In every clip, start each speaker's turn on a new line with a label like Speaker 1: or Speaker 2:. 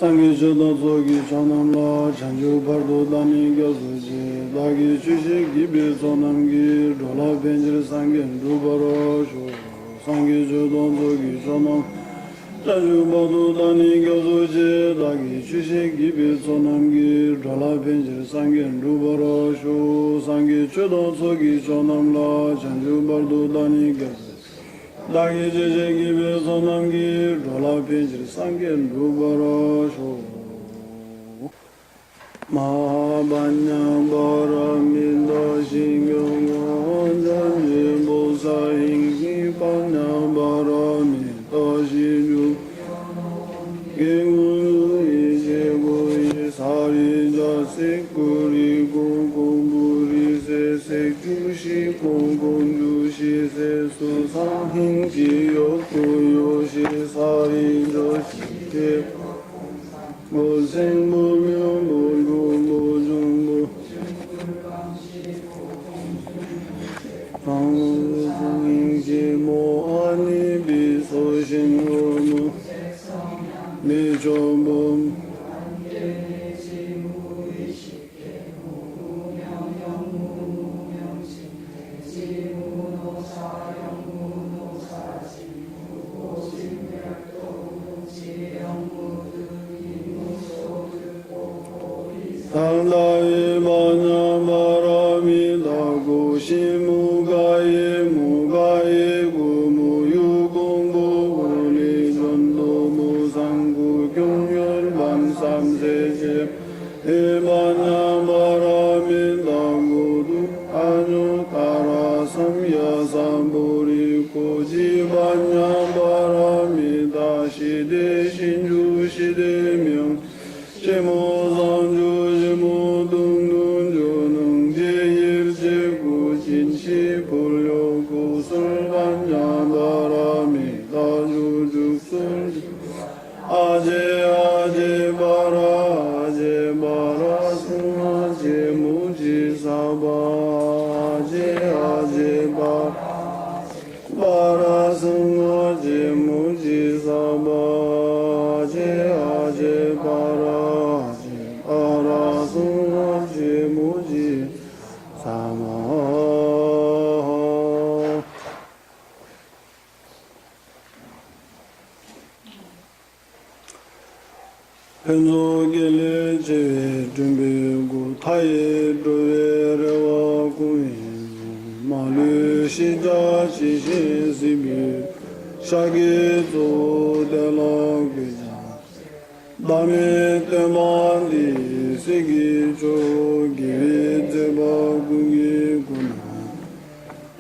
Speaker 1: 상기주도 조기 전함라 chanju pardo dani gyasuji dagi chushi gibi sonamgi rola benjir sangin rubaro shu 상기주도 조기 전함 chanju pardo dani gyasuji dagi chushi gibi sonamgi rola benjir sangin rubaro shu 상기주도 조기 전함라 chanju pardo dani gyasuji 다기 제제기베 소남기 rolā 벤지르 상겐 루바라쇼 마반냐 바라민도 신경원 잔지 보사행기 반냐 바라민도 신유 갱우이 제고이 사리자 세꾸리 공공부리 세색주시 공공주시 세수상행지 욕구요시 사리저시 모생모명 모고모중모 방무중인지 모하니 비소신모모 미조모 당다이 마냐마라미 다고시무가예 무가예 구무유공부구리 전도무상구 경열만삼세제 에마냐마라미 다고두 아뉴타라삼야삼보리 고지반냐마라미 다시대신주시대명 제모상주 아제 바라 승아제 무지사바 아제 바라 승아제 무지사바 아제 바라 승아제 무지사바 현조길에 제외 준비고 타에 도에레와 구인 마르 시자 지신 시비 샤게 조델라게자 담에 때만디 세기 조기 제바구기구나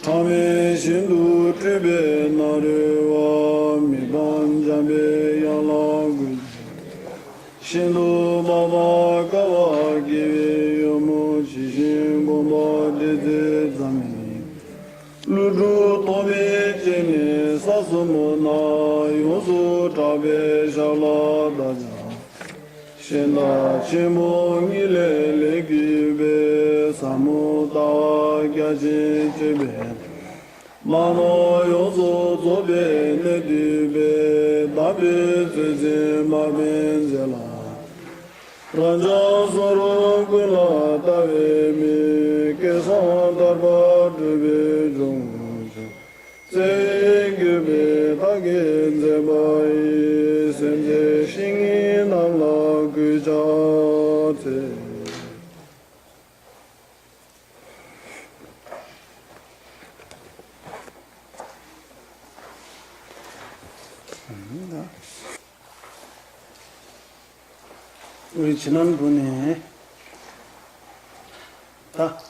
Speaker 1: 참에 신도 트베 나르와 미반자베 야라구 신도 바바 가와 기웨 요모 지신 고마 데데 자미 루루 토베 제네 사스모나 요소 타베 샬라다자 신다 치모 밀레 레기베 사모다와 갸제 제베 마노 요소 조베 네디베 다베 제제 마벤젤라 Raja Soro Kula Tave Mi Kesan Darba Dube Jungju Se Gyube Tage Zebai Senje Shingi Namla Gujate 우리 지난번에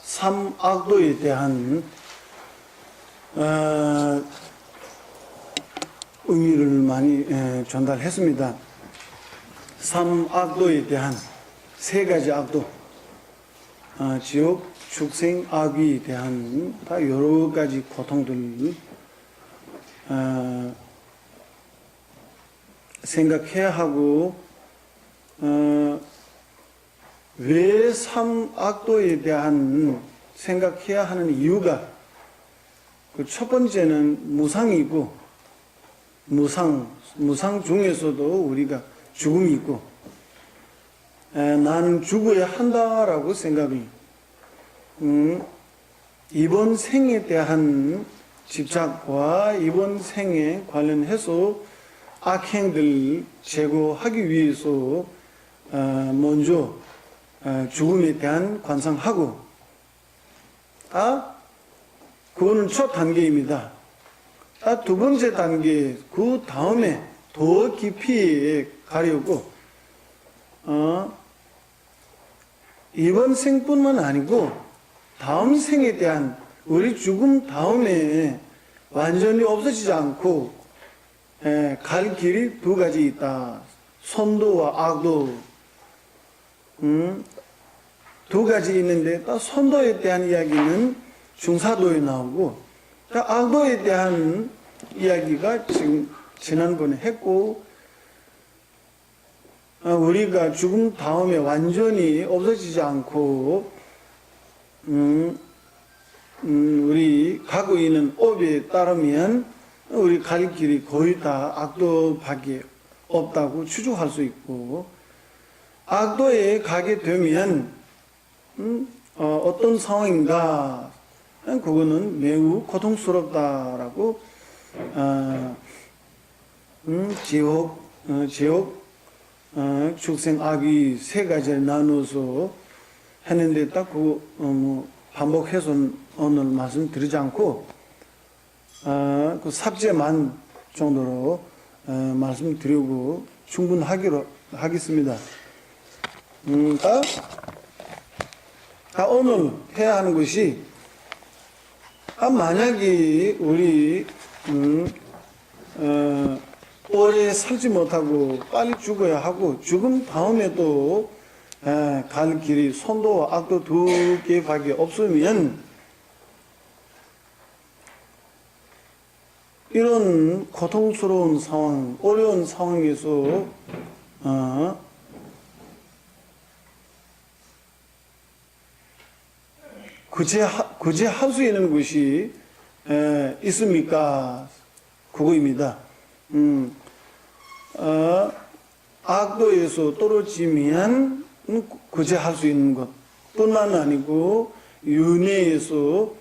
Speaker 1: 삼악도에 대한 의미를 많이 전달했습니다. 삼악도에 대한 세 가지 악도, 지옥, 축생, 악귀에 대한 다 여러 가지 고통들을 생각해야 하고 왜 삼악도에 대한 생각해야 하는 이유가 그 첫 번째는 무상이고 무상 중에서도 우리가 죽음이 있고 나는 죽어야 한다라고 생각을 이번 생에 대한 집착과 이번 생에 관련해서 악행들 제거하기 위해서 먼저 죽음에 대한 관상하고 그거는 첫 단계입니다. 두 번째 단계 그 다음에 더 깊이 가려고 이번 생뿐만 아니고 다음 생에 대한 우리 죽음 다음에 완전히 없어지지 않고 갈 길이 두 가지 있다. 선도와 악도. 두 가지 있는데 선도에 대한 이야기는 중사도에 나오고 악도에 대한 이야기가 지금 지난번에 했고 우리가 죽음 다음에 완전히 없어지지 않고 우리 가고 있는 업에 따르면 우리 갈 길이 거의 다 악도밖에 없다고 추측할 수 있고 악도에 가게 되면 어떤 상황인가 그거는 매우 고통스럽다라고 지옥 축생 악이 세 가지를 나누어서 했는데 딱 반복해서 오늘 말씀드리지 않고 그 삽제만 정도로 말씀드리고 충분하기로 하겠습니다. 오늘 해야 하는 것이 만약에 우리 오래 살지 못하고 빨리 죽어야 하고 죽음 다음에도 갈 길이 선도와 악도 두 개밖에 없으면 이런 고통스러운 상황, 어려운 상황에서 구제할 수 있는 것이 있습니까? 그거입니다. 악도에서 떨어지면 구제할 수 있는 것 뿐만 아니고 윤회에서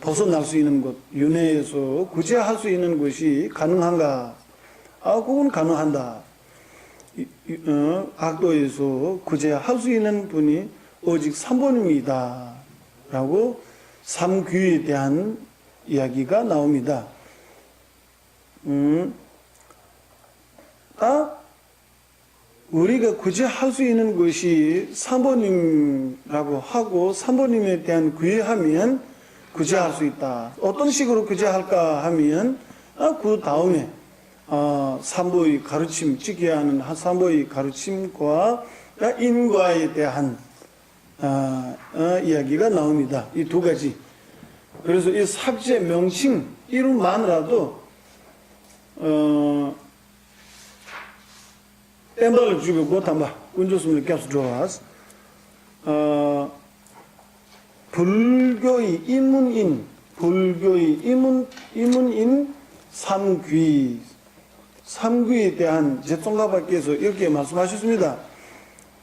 Speaker 1: 벗어날 수 있는 것, 윤회에서 구제할 수 있는 것이 가능한가? 그건 가능한다. 악도에서 구제할 수 있는 분이 오직 3번입니다. 라고 삼귀에 대한 이야기가 나옵니다. 우리가 구제할 수 있는 것이 3번님이라고 하고 3번님에 대한 구애하면 구제할 수 있다. 어떤 식으로 구제할까 하면 그 다음에 삼보의 가르침, 지켜야 하는 삼보의 가르침과 인과에 대한 이야기가 나옵니다. 이 두 가지. 그래서 이 삽제 명칭 이름만으로도 땜발을 주고 못한바 군조스물 값을 좋아서 불교의 이문인 삼귀에 대한 제통가밖에서 이렇게 말씀하셨습니다.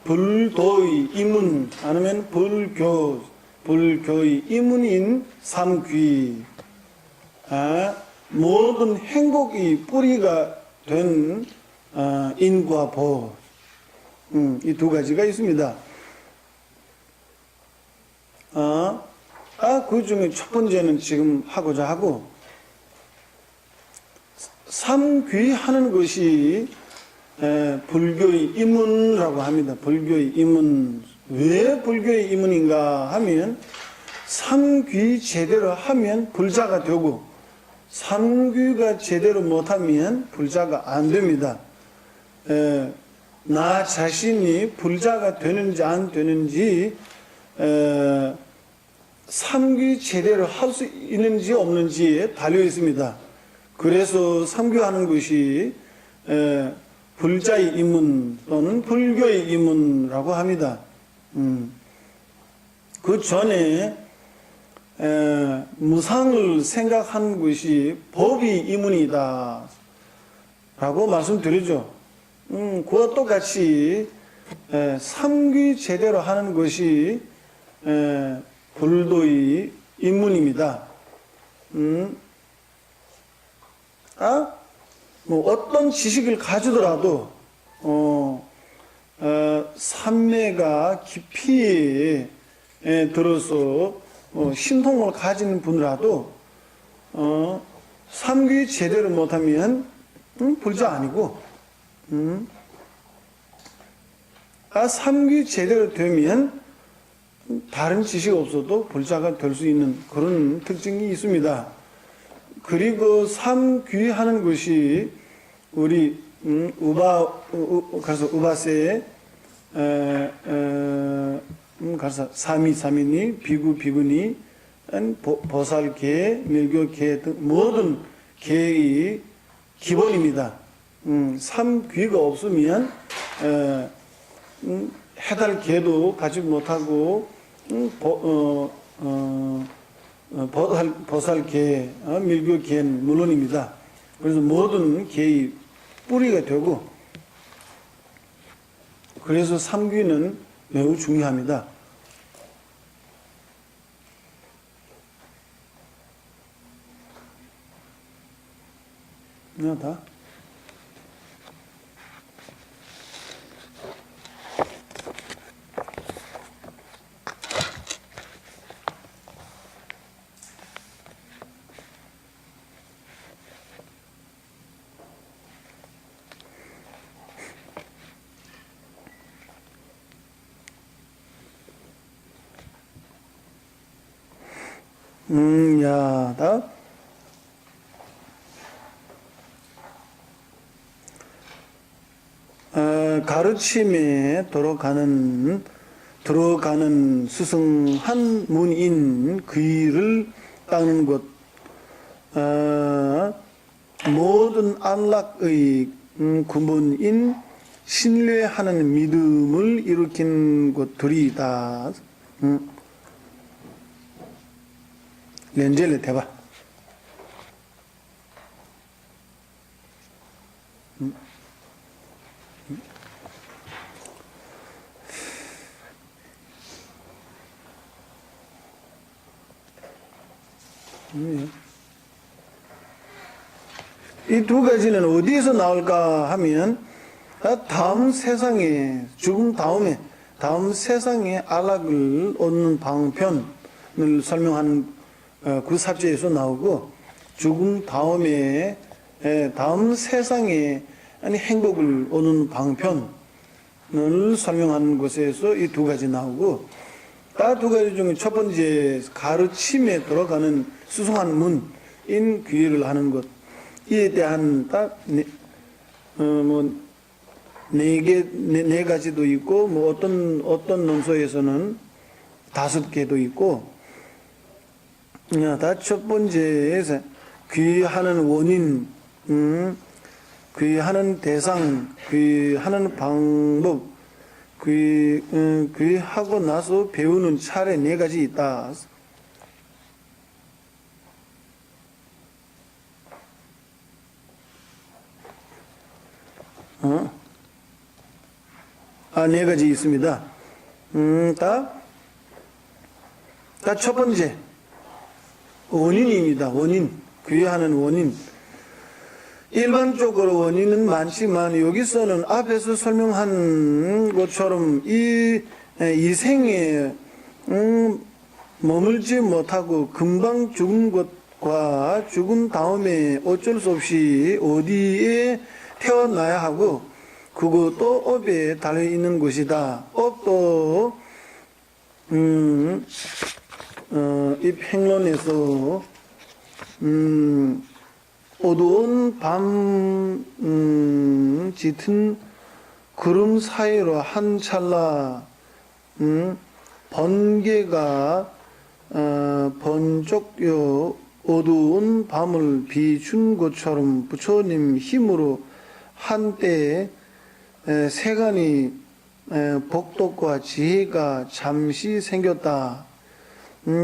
Speaker 1: 불도의 이문 아니면 불교의 이문인 삼귀 모든 행복의 뿌리가 된 인과 법 이 두 가지가 있습니다. 그 중에 첫 번째는 지금 하고자 하고 삼귀하는 것이 불교의 이문이라고 합니다. 불교의 이문. 왜 불교의 이문인가 하면 삼귀 제대로 하면 불자가 되고 삼귀가 제대로 못하면 불자가 안 됩니다. 나 자신이 불자가 되는지 안 되는지 삼귀 제대로 할 수 있는지 없는지에 달려 있습니다. 그래서 삼귀하는 것이 불자의 이문 또는 불교의 이문이라고 합니다. 그 전에 무상을 생각하는 것이 법이 이문이다 라고 말씀드리죠. 그와 똑같이 삼귀 제대로 하는 것이 불도의 입문입니다. 뭐 어떤 지식을 가지더라도 삼매가 깊이 들어서 신통을 가진 분이라도 삼귀 제대로 못하면 불자 아니고 삼귀 제대로 되면 다른 지식 없어도 불자가 될 수 있는 그런 특징이 있습니다. 그리고 삼귀하는 것이 우리 그래서 우바세 그래서 사미니 비구 비구니 보살계 밀교계 등 모든 계의 기본입니다. 삼귀가 없으면 해달계도 가지 못하고 보살계 밀교계는 물론입니다. 그래서 모든 계의 뿌리가 되고 그래서 삼귀는 매우 중요합니다. 다. 다. 가르침에 들어가는 스승 한 문인 귀를 닦는 것, 모든 안락의 근본인 신뢰하는 믿음을 일으킨 것들이다. 렌젤레 대봐. 이 두 가지는 어디에서 나올까 하면 다음 세상에 죽음 다음 세상에 안락을 얻는 방편을 설명하는 그 삽제에서 나오고 죽음 다음에 다음 세상에 행복을 얻는 방편을 설명하는 것에서 이 두 가지 나오고 두 가지 중에 첫 번째 가르침에 들어가는 수승한 문인 귀를 하는 것 이에 대한 네 가지도 있고 뭐 어떤 논서에서는 5개도 있고 첫 번째에서 귀하는 원인, 귀하는 대상, 귀하는 방법, 귀하고 나서 배우는 차례 4가지 있다. 네 가지 있습니다. 첫 번째, 원인입니다. 원인. 귀하는 원인. 일반적으로 원인은 많지만 여기서는 앞에서 설명한 것처럼 이 생에 머물지 못하고 금방 죽은 것과 죽은 다음에 어쩔 수 없이 어디에 태어나야 하고 그것도 업에 달려있는 것이다. 업도 이 평론에서 어두운 밤 짙은 구름 사이로 한 찰나 번개가 번쩍여 어두운 밤을 비춘 것처럼 부처님 힘으로 한때 세간이 복덕과 지혜가 잠시 생겼다.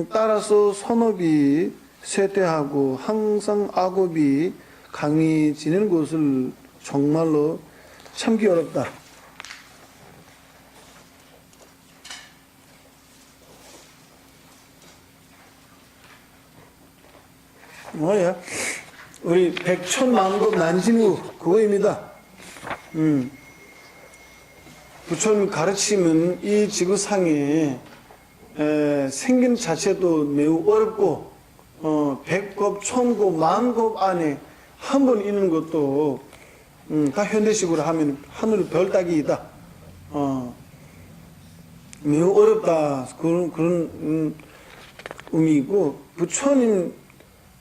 Speaker 1: 따라서 선업이 쇠퇴하고 항상 악업이 강해지는 것을 정말로 참기 어렵다. 뭐야? 우리 백천만급 난진우 그거입니다. 부처님 가르침은 이 지구상에 생긴 자체도 매우 어렵고 백급, 천급, 만급 안에 한 번 있는 것도 다 현대식으로 하면 하늘 별 따기이다. 매우 어렵다. 그런 의미이고 부처님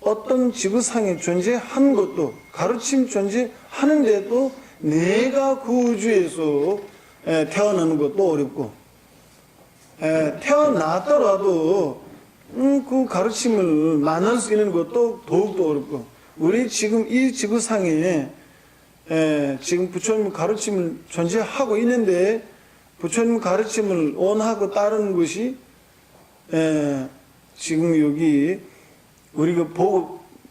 Speaker 1: 어떤 지구상에 존재한 것도 가르침 존재하는데도 내가 그 우주에서 태어나는 것도 어렵고 태어나더라도 그 가르침을 만날 수 있는 것도 더욱더 어렵고 우리 지금 이 지구상에 지금 부처님 가르침을 존재하고 있는데 부처님 가르침을 원하고 따르는 것이 지금 여기 우리가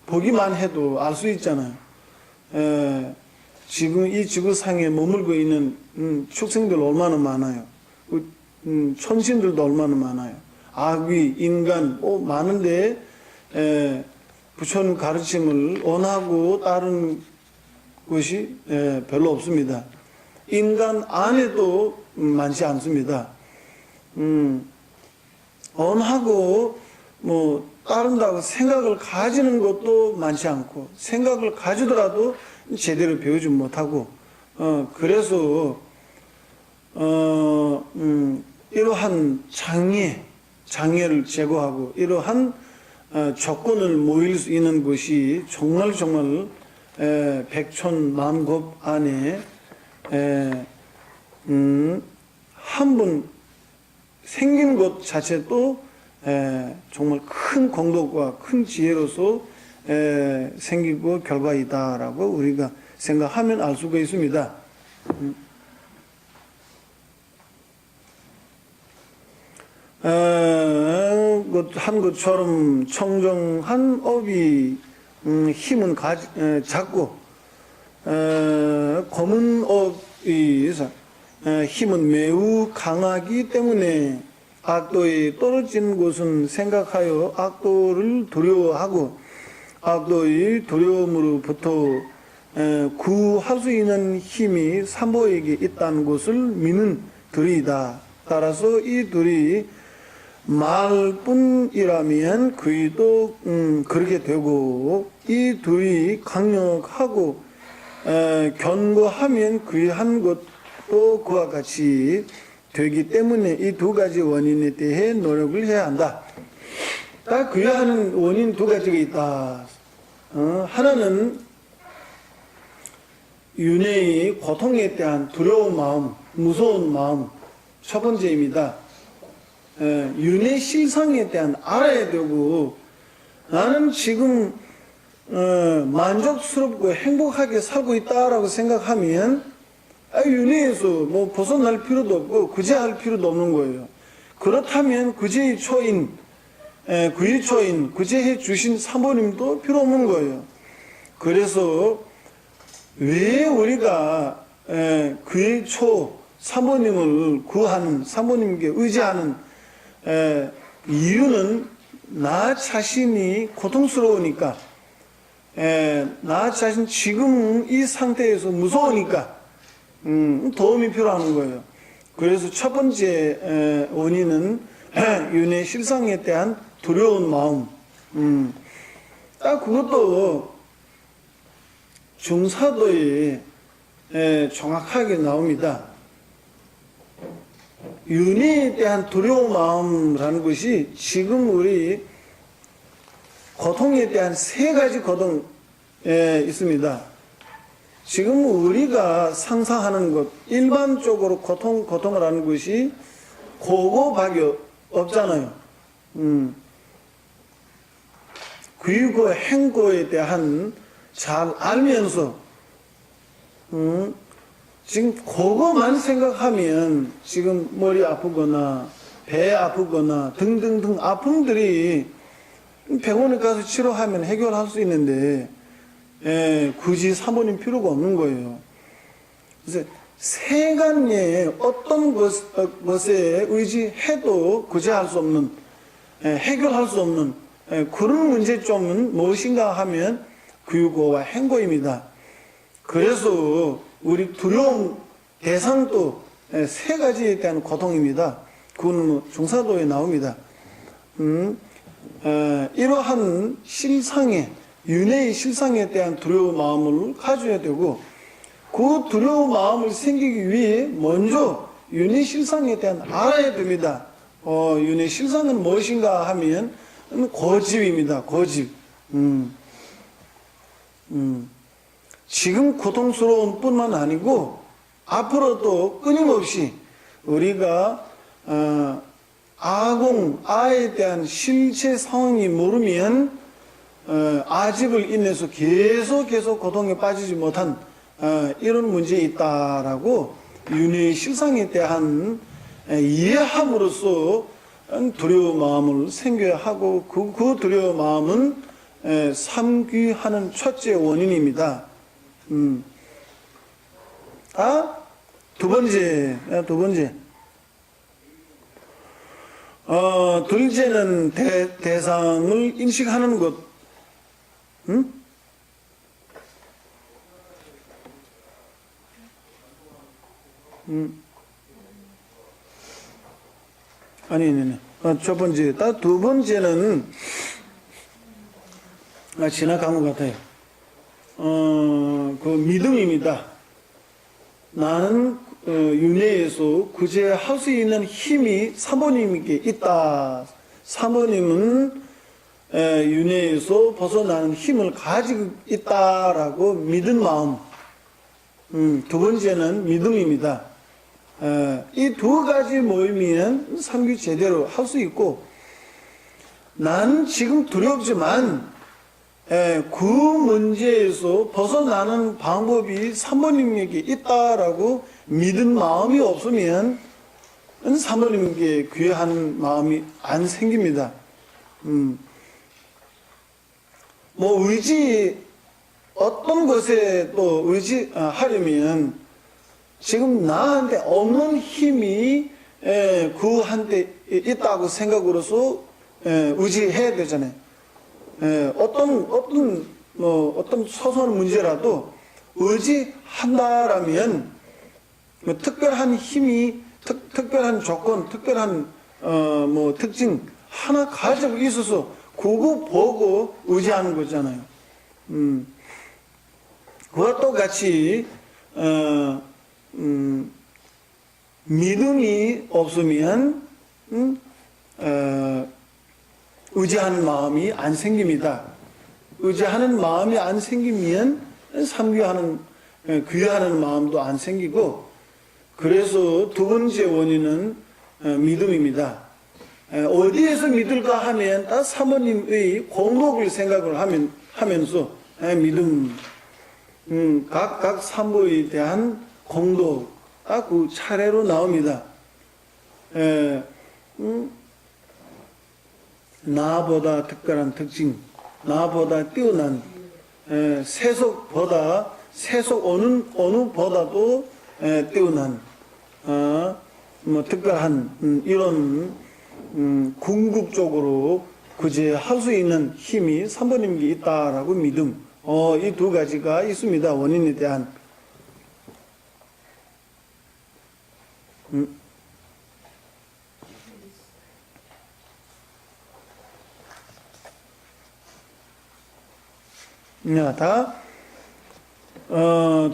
Speaker 1: 보기만 해도 알 수 있잖아요. 지금 이 지구상에 머물고 있는 축생들 얼마나 많아요. 천신들도 얼마나 많아요. 아귀, 인간 많은데 부처님 가르침을 원하고 따르는 것이 별로 없습니다. 인간 안에도 많지 않습니다. 원하고 따른다고 생각을 가지는 것도 많지 않고 생각을 가지더라도 제대로 배우지 못하고 그래서 이러한 장애를 제거하고 이러한 조건을 모일 수 있는 것이 정말 백천만급 안에 한 번 생긴 것 자체도 정말 큰 공덕과 큰 지혜로서 생기고 결과이다라고 우리가 생각하면 알 수가 있습니다. 한 것처럼 청정한 업이 힘은 작고 검은 업이 힘은 매우 강하기 때문에 악도에 떨어진 곳은 생각하여 악도를 두려워하고 악도의 두려움으로부터 구할 수 있는 힘이 삼보에게 있다는 것을 믿는 들이다. 따라서 이 둘이 말뿐이라면 그이도 그렇게 되고 이 둘이 강력하고 견고하면 그의 한 것도 그와 같이 되기 때문에 이 두 가지 원인에 대해 노력을 해야 한다. 딱 그야 하는 원인 두 가지가 있다. 하나는 윤회의 고통에 대한 두려운 마음, 무서운 마음, 첫 번째입니다. 윤회 실상에 대한 알아야 되고 나는 지금 만족스럽고 행복하게 살고 있다라고 생각하면 윤회에서 벗어날 필요도 없고 구제할 필요도 없는 거예요. 그렇다면 구제의 초인, 구제해 주신 사모님도 필요 없는 거예요. 그래서 왜 우리가 그의 초 사모님을 구하는, 사모님께 의지하는 이유는 나 자신이 고통스러우니까, 나 자신 지금 이 상태에서 무서우니까 도움이 필요한 거예요. 그래서 첫 번째 원인은 윤회 실상에 대한 두려운 마음. 딱 그것도 중사도에 정확하게 나옵니다. 윤회에 대한 두려운 마음이라는 것이 지금 우리 고통에 대한 세 가지 고통에 있습니다. 지금 우리가 상상하는 것, 일반적으로 고통을 하는 것이 고고밖에 없잖아요. 귀고 행고에 대한 잘 알면서 지금 그거만 생각하면 지금 머리 아프거나 배 아프거나 등등등 아픔들이 병원에 가서 치료하면 해결할 수 있는데 굳이 사모님 필요가 없는 거예요. 그래서 세간에 어떤 것에 의지해도 구제할 수 없는, 해결할 수 없는 그런 문제점은 무엇인가 하면 규고와 행고입니다. 그래서 우리 두려움 대상도 세 가지에 대한 고통입니다. 그건 중사도에 나옵니다. 이러한 실상에, 윤회의 실상에 대한 두려운 마음을 가져야 되고, 그 두려운 마음을 생기기 위해 먼저 윤회 실상에 대한 알아야 됩니다. 윤회 실상은 무엇인가 하면 고집입니다. 고집. 지금 고통스러운 뿐만 아니고 앞으로도 끊임없이 우리가 아에 대한 실체 상황이 모르면 아집을 인해서 계속 고통에 빠지지 못한 이런 문제에 있다라고 윤회의 실상에 대한 이해함으로써 두려운 마음을 생겨야 하고 그 두려운 마음은 삼귀하는 첫째 원인입니다. 두 번째. 둘째는 대상을 인식하는 것. 아니. 첫 번째. 두 번째는, 지나간 것 같아요. 그 믿음입니다. 나는 윤회에서 구제할 수 있는 힘이 사모님에게 있다. 사모님은 윤회에서 벗어나는 힘을 가지고 있다라고 믿은 마음. 두 번째는 믿음입니다. 이 두 가지 모이면 삼규 제대로 할 수 있고, 나는 지금 두렵지만 그 문제에서 벗어나는 방법이 사모님에게 있다라고 믿은 마음이 없으면 사모님에게 귀하는 마음이 안 생깁니다. 어떤 것에 또 의지하려면 지금 나한테 없는 힘이 그한테 있다고 생각으로서 의지해야 되잖아요. 어떤 소소한 문제라도 의지한다라면 특별한 힘이, 특별한 조건, 특별한 특징 하나 가지고 있어서 그거 보고 의지하는 거잖아요. 그와 똑같이 믿음이 없으면 의지하는 마음이 안 생깁니다. 의지하는 마음이 안 생기면 삼귀하는, 귀하는 마음도 안 생기고, 그래서 두 번째 원인은 믿음입니다. 어디에서 믿을까 하면 다 사모님의 공덕을 생각을 하면서 믿음, 각 사모에 대한 공덕, 그 차례로 나옵니다. 나보다 특별한 특징, 나보다 뛰어난, 세속보다, 세속 어느 보다도 뛰어난, 특별한, 이런, 궁극적으로 구제할 수 있는 힘이 사모님께 있다라고 믿음. 이 두 가지가 있습니다. 원인에 대한.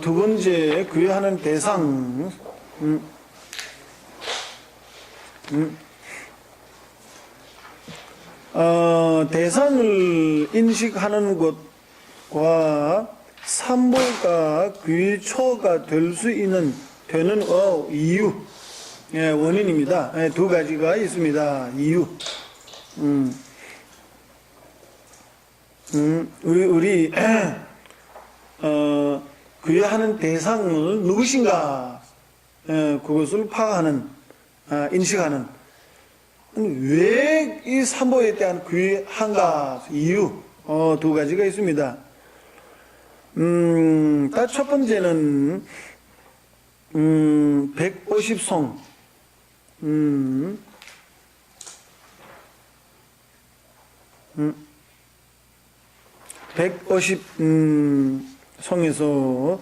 Speaker 1: 두 번째, 귀하는 대상. 대상을 인식하는 것과 삼보가 귀초가 될 수 있는, 되는 이유, 원인입니다. 두 가지가 있습니다. 이유. 우리 귀하는 대상을 누구신가, 그것을 파악하는, 인식하는, 왜 이 삼보에 대한 귀한가, 이유, 두 가지가 있습니다. 첫 번째는, 150송, 150 성에서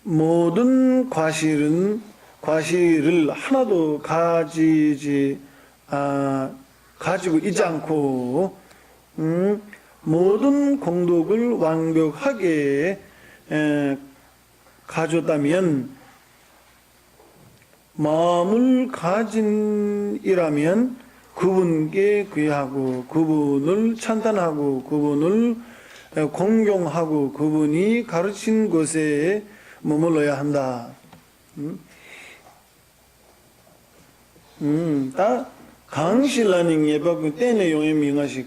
Speaker 1: 모든 과실을 하나도 가지고 있지 않고 모든 공덕을 완벽하게 가졌다면 마음을 가진 이라면 그분께 귀하고 그분을 찬탄하고 그분을 공경하고 그분이 가르친 것에 머물러야 한다. 다 강신라닝 예바구 때내 용의 민가시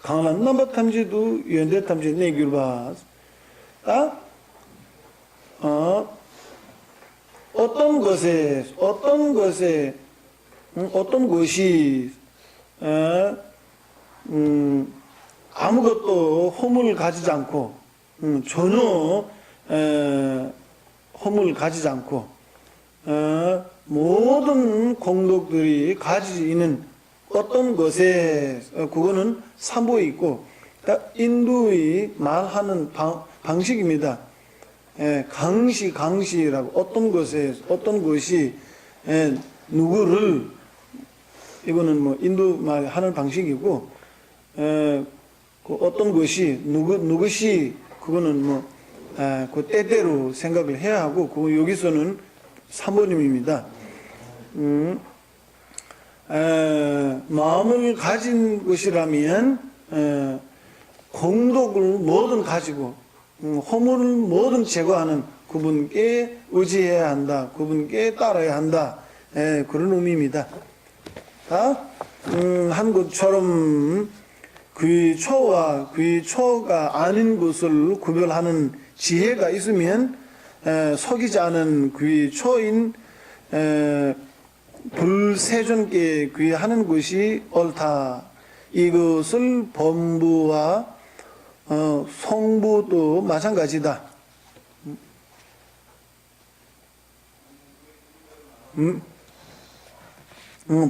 Speaker 1: 강한 넘버 탐지도 연대 탐지 내규바 다 어떤 것이 아무것도 허물을 가지지 않고 전혀 허물을 가지지 않고 모든 공덕들이 가지고 있는 어떤 것에 그거는 삼보에 있고 인도의 말하는 방식입니다. 강시라고 어떤 것이 누구를 이거는 뭐 인도 말 하는 방식이고 그 어떤 것이 누구시 그거는 뭐 그 때대로 생각을 해야 하고 그 여기서는 사모님입니다. 마음을 가진 것이라면 공덕을 뭐든 가지고 허물을 뭐든 제거하는 그분께 의지해야 한다. 그분께 따라야 한다. 그런 의미입니다. 한 것처럼 귀초와 귀초가 아닌 것을 구별하는 지혜가 있으면 속이지 않은 귀초인 불세존께 귀하는 것이 옳다. 이것을 범부와 성부도 마찬가지다.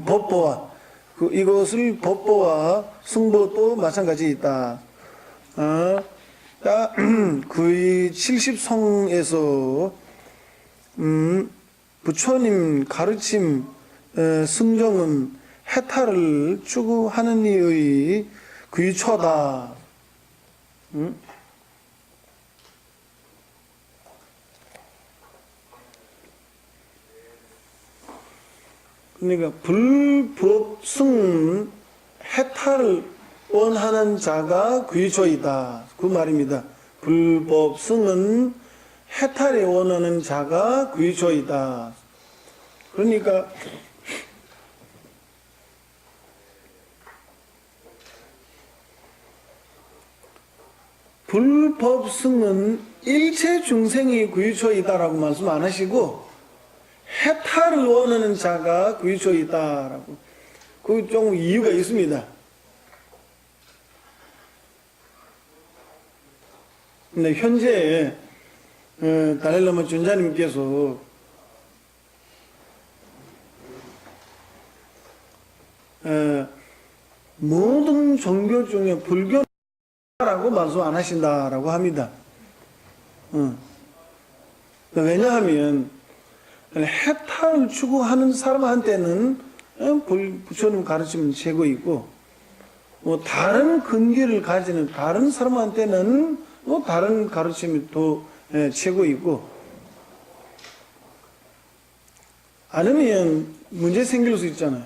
Speaker 1: 법보와 이것을 법보와 승보도 마찬가지 있다. 거의 70성에서 부처님 가르침 승정은 해탈을 추구하는 이의 귀초다. 그러니까 불법승 해탈을 원하는 자가 귀초이다. 그 말입니다. 불법승은 해탈을 원하는 자가 귀초이다. 그러니까 불법승은 일체 중생이 귀초이다라고 말씀 안 하시고 해탈을 원하는 자가 귀초이다라고. 그 좀 이유가 있습니다. 근데 현재 달라이라마尊자님께서 모든 종교 중에 불교라고 말씀 안 하신다라고 합니다. 왜냐하면 해탈을 추구하는 사람한테는 부처님 가르치면 최고이고 뭐 다른 근기를 가지는 다른 사람한테는 뭐 다른 가르침이 또 최고이고 아니면 문제 생길 수 있잖아요.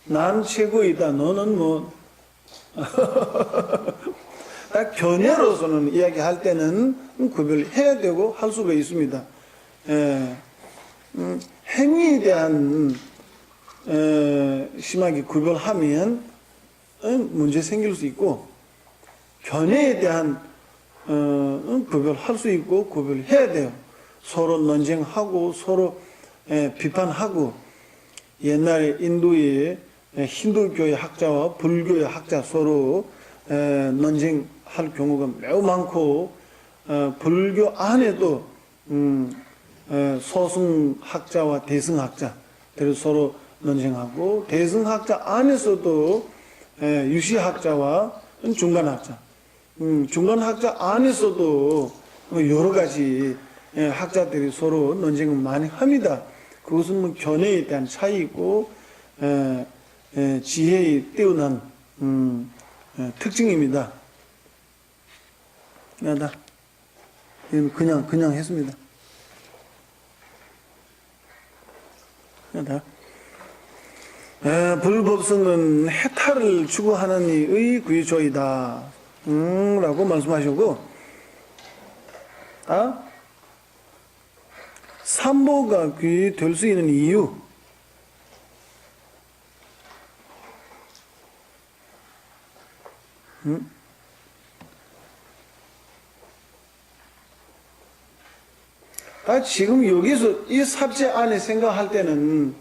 Speaker 1: 난 최고이다. 너는 뭐 딱 견해로서는 이야기할 때는 구별해야 되고 할 수가 있습니다. 행위에 대한 심하게 구별하면 문제 생길 수 있고 견해에 대한 구별할 수 있고 구별해야 돼요. 서로 논쟁하고 서로 비판하고 옛날에 인도의 힌두교의 학자와 불교의 학자 서로 논쟁할 경우가 매우 많고 불교 안에도 소승학자와 대승학자들이 서로 논쟁하고, 대승학자 안에서도 유시학자와 중간학자, 중간학자 안에서도 여러 가지 학자들이 서로 논쟁을 많이 합니다. 그것은 뭐 견해에 대한 차이이고 지혜에 뛰어난 특징입니다. 야다. 그냥 했습니다. 야다. 불법성은 해탈을 추구하는 이의 구의조이다. 라고 말씀하시고, 삼보가 귀 될 수 있는 이유. 지금 여기서 이 삽제 안에 생각할 때는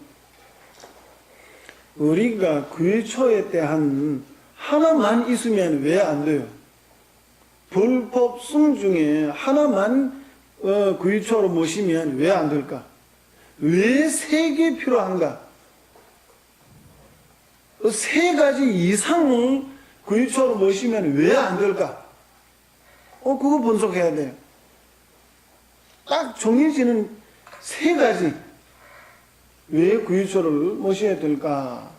Speaker 1: 우리가 귀초에 대한 하나만 있으면 왜 안 돼요? 불법성 중에 하나만 귀초로 모시면 왜 안 될까? 왜 세 개 필요한가? 세 가지 이상을 귀초로 모시면 왜 안 될까? 그거 분석해야 돼요. 딱 정해지는 세 가지. 왜 귀초를 모셔야 될까?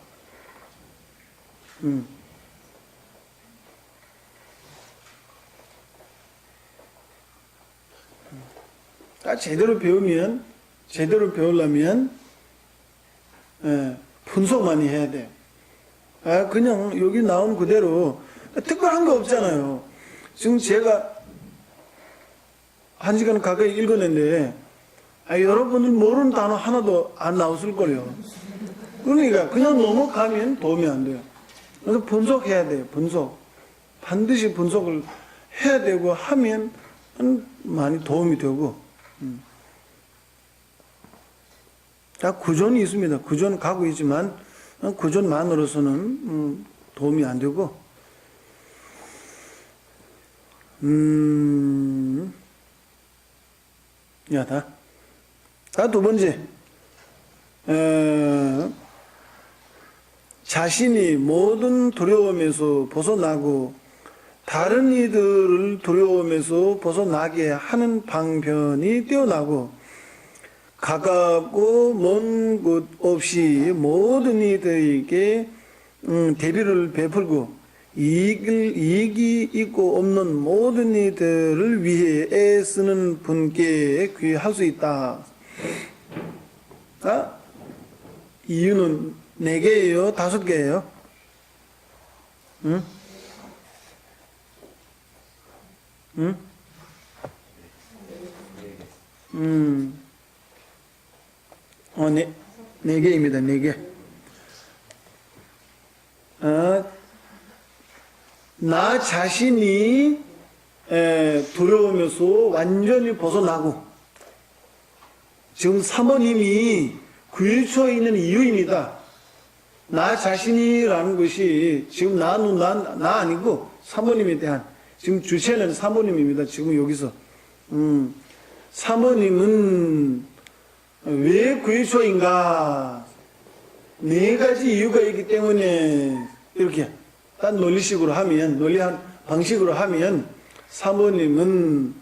Speaker 1: 제대로 배우려면 분석 많이 해야 돼요. 그냥 여기 나온 그대로 특별한 거 없잖아요. 지금 제가 1시간 가까이 읽어냈는데 여러분들 모르는 단어 하나도 안 나왔을 거예요. 그러니까 그냥 넘어가면 도움이 안 돼요. 그래서 분석해야 돼요. 반드시 분석을 해야 되고 하면 많이 도움이 되고. 구전이 있습니다. 구전 가고 있지만 구전만으로서는 도움이 안 되고. 두 번째, 자신이 모든 두려움에서 벗어나고 다른 이들을 두려움에서 벗어나게 하는 방편이 뛰어나고 가깝고 먼 곳 없이 모든 이들에게 대비를 베풀고 이익이 있고 없는 모든 이들을 위해 애쓰는 분께 귀할 수 있다. 이유는 4개예요? 5개예요? 응? 4개입니다. 4개. 나 자신이 두려움에서 완전히 벗어나고, 지금 사모님이 귀초에 있는 이유입니다. 나 자신이라는 것이 지금 나 아니고 사모님에 대한, 지금 주체는 사모님입니다. 지금 여기서 사모님은 왜 귀초인가? 4가지 이유가 있기 때문에 이렇게 딴 논리한 방식으로 하면 사모님은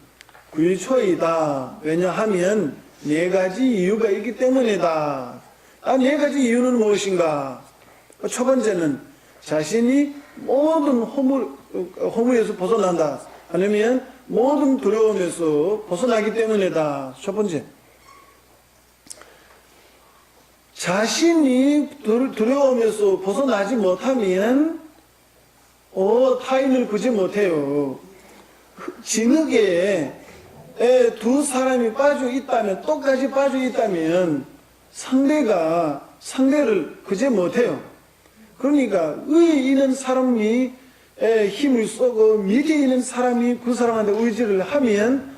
Speaker 1: 귀초이다. 왜냐하면 4가지 이유가 있기 때문이다. 4가지 이유는 무엇인가? 첫 번째는 자신이 모든 허무에서 벗어난다. 아니면 모든 두려움에서 벗어나기 때문이다. 첫 번째. 자신이 두려움에서 벗어나지 못하면 타인을 구지 못해요. 진흙에 2 사람이 빠져 있다면, 똑같이 빠져 있다면 상대를 구지 못해요. 그러니까 위에 있는 사람이 힘을 쏘고 밑에 있는 사람이 그 사람한테 의지를 하면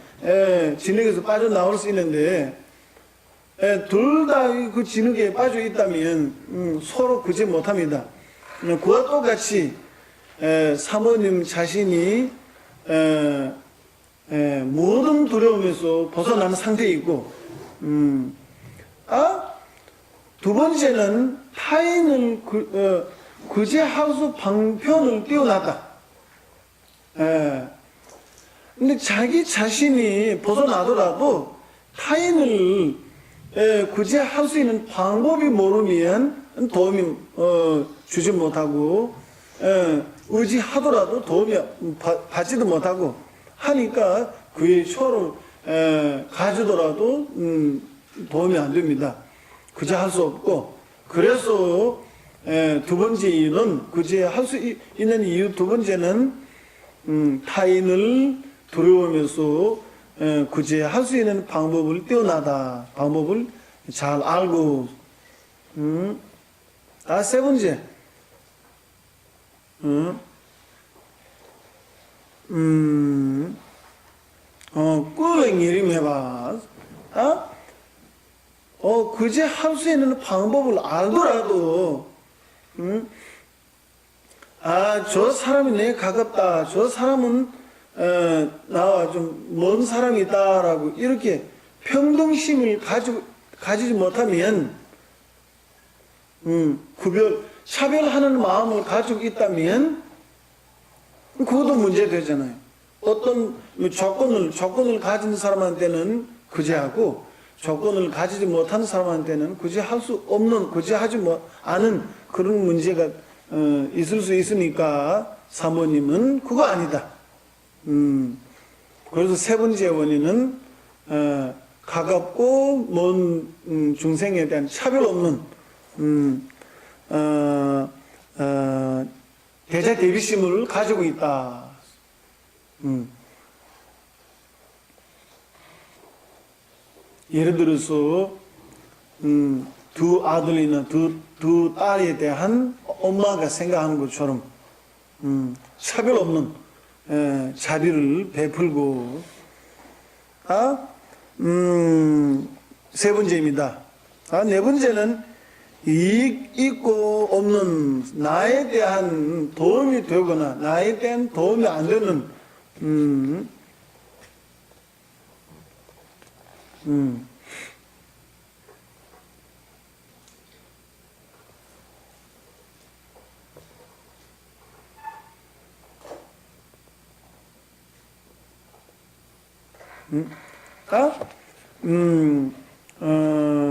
Speaker 1: 진흙에서 빠져나올 수 있는데, 둘 다 그 진흙에 빠져 있다면 서로 구지 못합니다. 그와 똑같이 사모님 자신이 모든 두려움에서 벗어난 상태이고, 두 번째는 타인을 구제할 수 방편을 띄워놨다. 근데 자기 자신이 벗어나더라도 타인을 구제할 수 있는 방법이 모르면 도움이 주지 못하고 의지하더라도 도움이 받지도 못하고 하니까 그의 초를 가지더라도 도움이 안 됩니다. 구제할 수 없고, 그래서 두 번째 이유는, 구제할 수 있는 이유 두 번째는 타인을 두려우면서 구제할 수 있는 방법을 뛰어나다. 방법을 잘 알고. 세 번째. 꾸랭 예림 해봐. 구제할 수 있는 방법을 알더라도, 저 사람이 내게 가깝다. 저 사람은, 나와 좀 먼 사람이다라고 이렇게 평등심을 가지지 못하면, 차별하는 마음을 가지고 있다면, 그것도 문제 되잖아요. 어떤 조건을 가진 사람한테는 구제하고, 조건을 가지지 못하는 사람한테는 구제할 수 없는, 구제하지 않은 그런 문제가 있을 수 있으니까 사모님은 그거 아니다. 그래서 세 번째 원인은 가깝고 먼 중생에 대한 차별 없는 대자 대비심을 가지고 있다. 예를 들어서 두 아들이나 두 딸에 대한 엄마가 생각하는 것처럼 차별 없는 자비를 베풀고, 세 번째입니다. 네 번째는 이익 있고 없는, 나에 대한 도움이 되거나 나에 대한 도움이 안 되는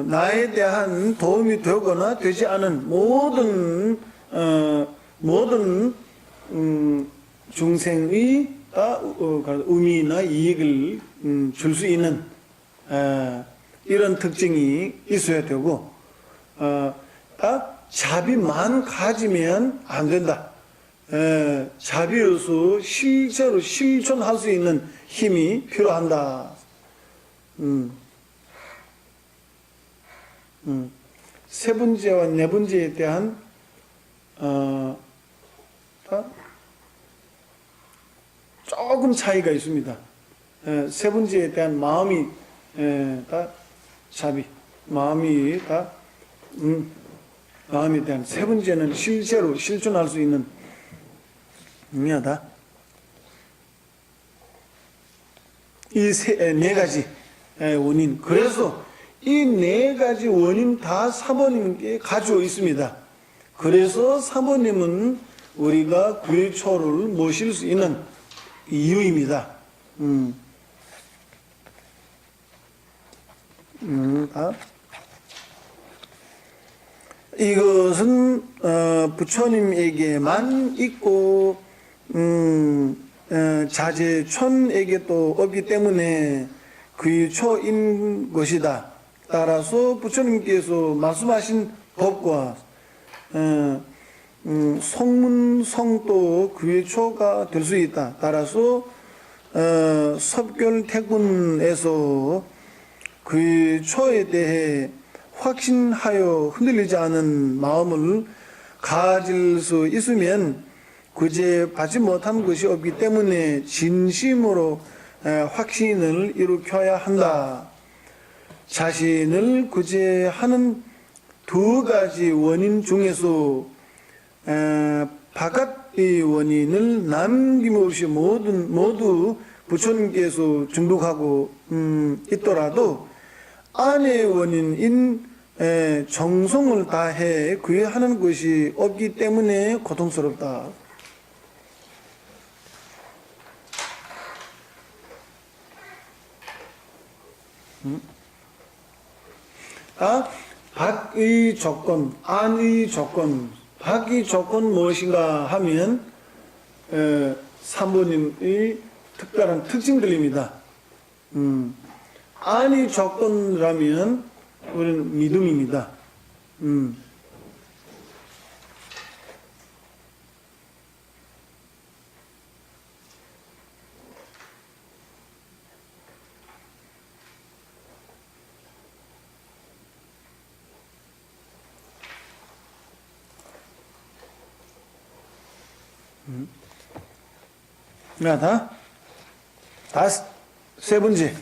Speaker 1: 나에 대한 도움이 되거나 되지 않은 모든 중생의 의미나 이익을 줄 수 있는 이런 특징이 있어야 되고, 자비만 가지면 안 된다. 자비로서 실제로 실존할 수 있는 힘이 필요한다. 세 번째와 네 번째에 대한 조금 차이가 있습니다. 세 번째에 대한 마음이 자비, 마음에 대한, 세 번째는 실제로 실존할 수 있는 의미하다. 이 네 가지 원인. 그래서 이 네 가지 원인 다 사모님께 가지고 있습니다. 그래서 사모님은 우리가 구일초를 모실 수 있는 이유입니다. 이것은 부처님에게만 있고 자제촌에게도 없기 때문에 구일초인 것이다. 따라서 부처님께서 말씀하신 법과 성문성도 구일초가 될 수 있다. 따라서 섭결태군에서 구일초에 대해 확신하여 흔들리지 않은 마음을 가질 수 있으면 구제받지 못한 것이 없기 때문에 진심으로 확신을 일으켜야 한다. 자신을 구제하는 두 가지 원인 중에서 바깥의 원인을 남김없이 모두 부처님께서 중독하고 있더라도 안의 원인인 정성을 다해 구애하는 것이 없기 때문에 고통스럽다. 박의 조건, 안의 조건, 박의 조건 무엇인가 하면 3번님의 특별한 특징들입니다. 안의 조건이라면 우리는 믿음입니다. 세 번째.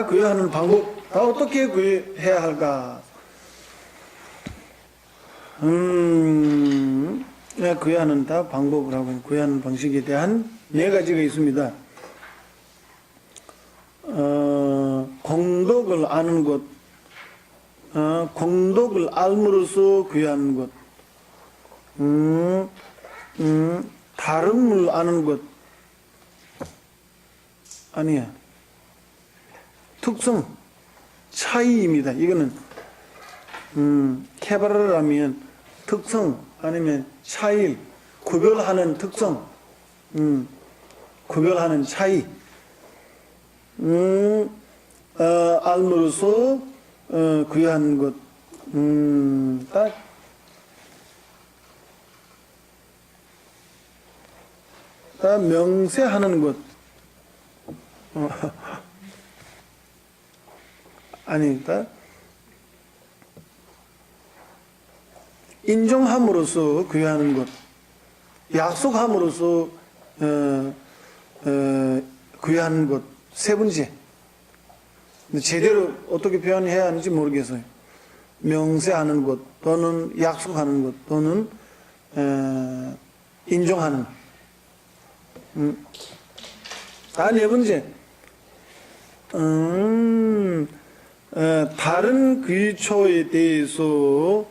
Speaker 1: 구애하는 방법. 어떻게 구애해야 할까? 구애하는 방법을 하고 구애하는 방식에 대한 4가지가 있습니다. 공덕을 아는 것, 공덕을 알므로써 구애하는 것, 다름을 아는 것, 아니야. 특성, 차이입니다. 이거는, 케바라를 하면 특성, 아니면 차이, 구별하는 특성, 구별하는 차이, 알므로써, 구애하는 것, 명세하는 것, 아니다. 인정함으로써 구애하는 것, 약속함으로써 구애하는 것, 3번째. 제대로 어떻게 표현해야 하는지 모르겠어요. 명세하는 것, 또는 약속하는 것, 또는 인정하는. 4번째. 다른 귀초에 대해서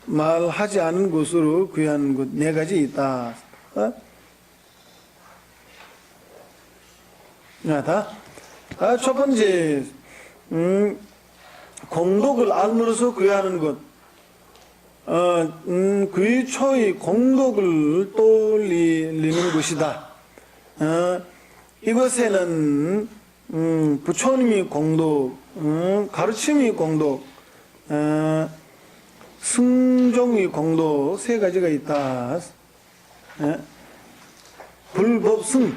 Speaker 1: 말하지 않은 것으로 구애하는 것 4가지 있다. 첫 번째, 공덕을 알므로써 구애하는 것. 귀초의 공덕을 떠올리는 것이다. 이것에는 부처님이 공덕, 가르침이 공덕, 승종의 공덕 3가지가 있다. 불법승,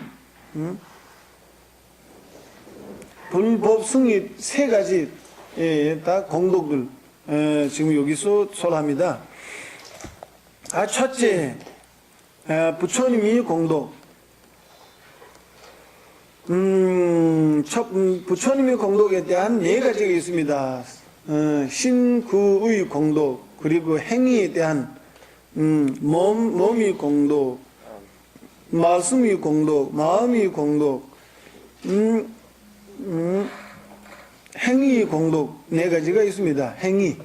Speaker 1: 불법승이 3가지 다 공덕들 지금 여기서 소개합니다. 첫째, 부처님이 공덕. 부처님의 공덕에 대한 4가지가 있습니다. 신구의 공덕, 그리고 행위에 대한 몸의 공덕, 말씀의 공덕, 마음의 공덕, 행위의 공덕 4가지가 있습니다. 행위.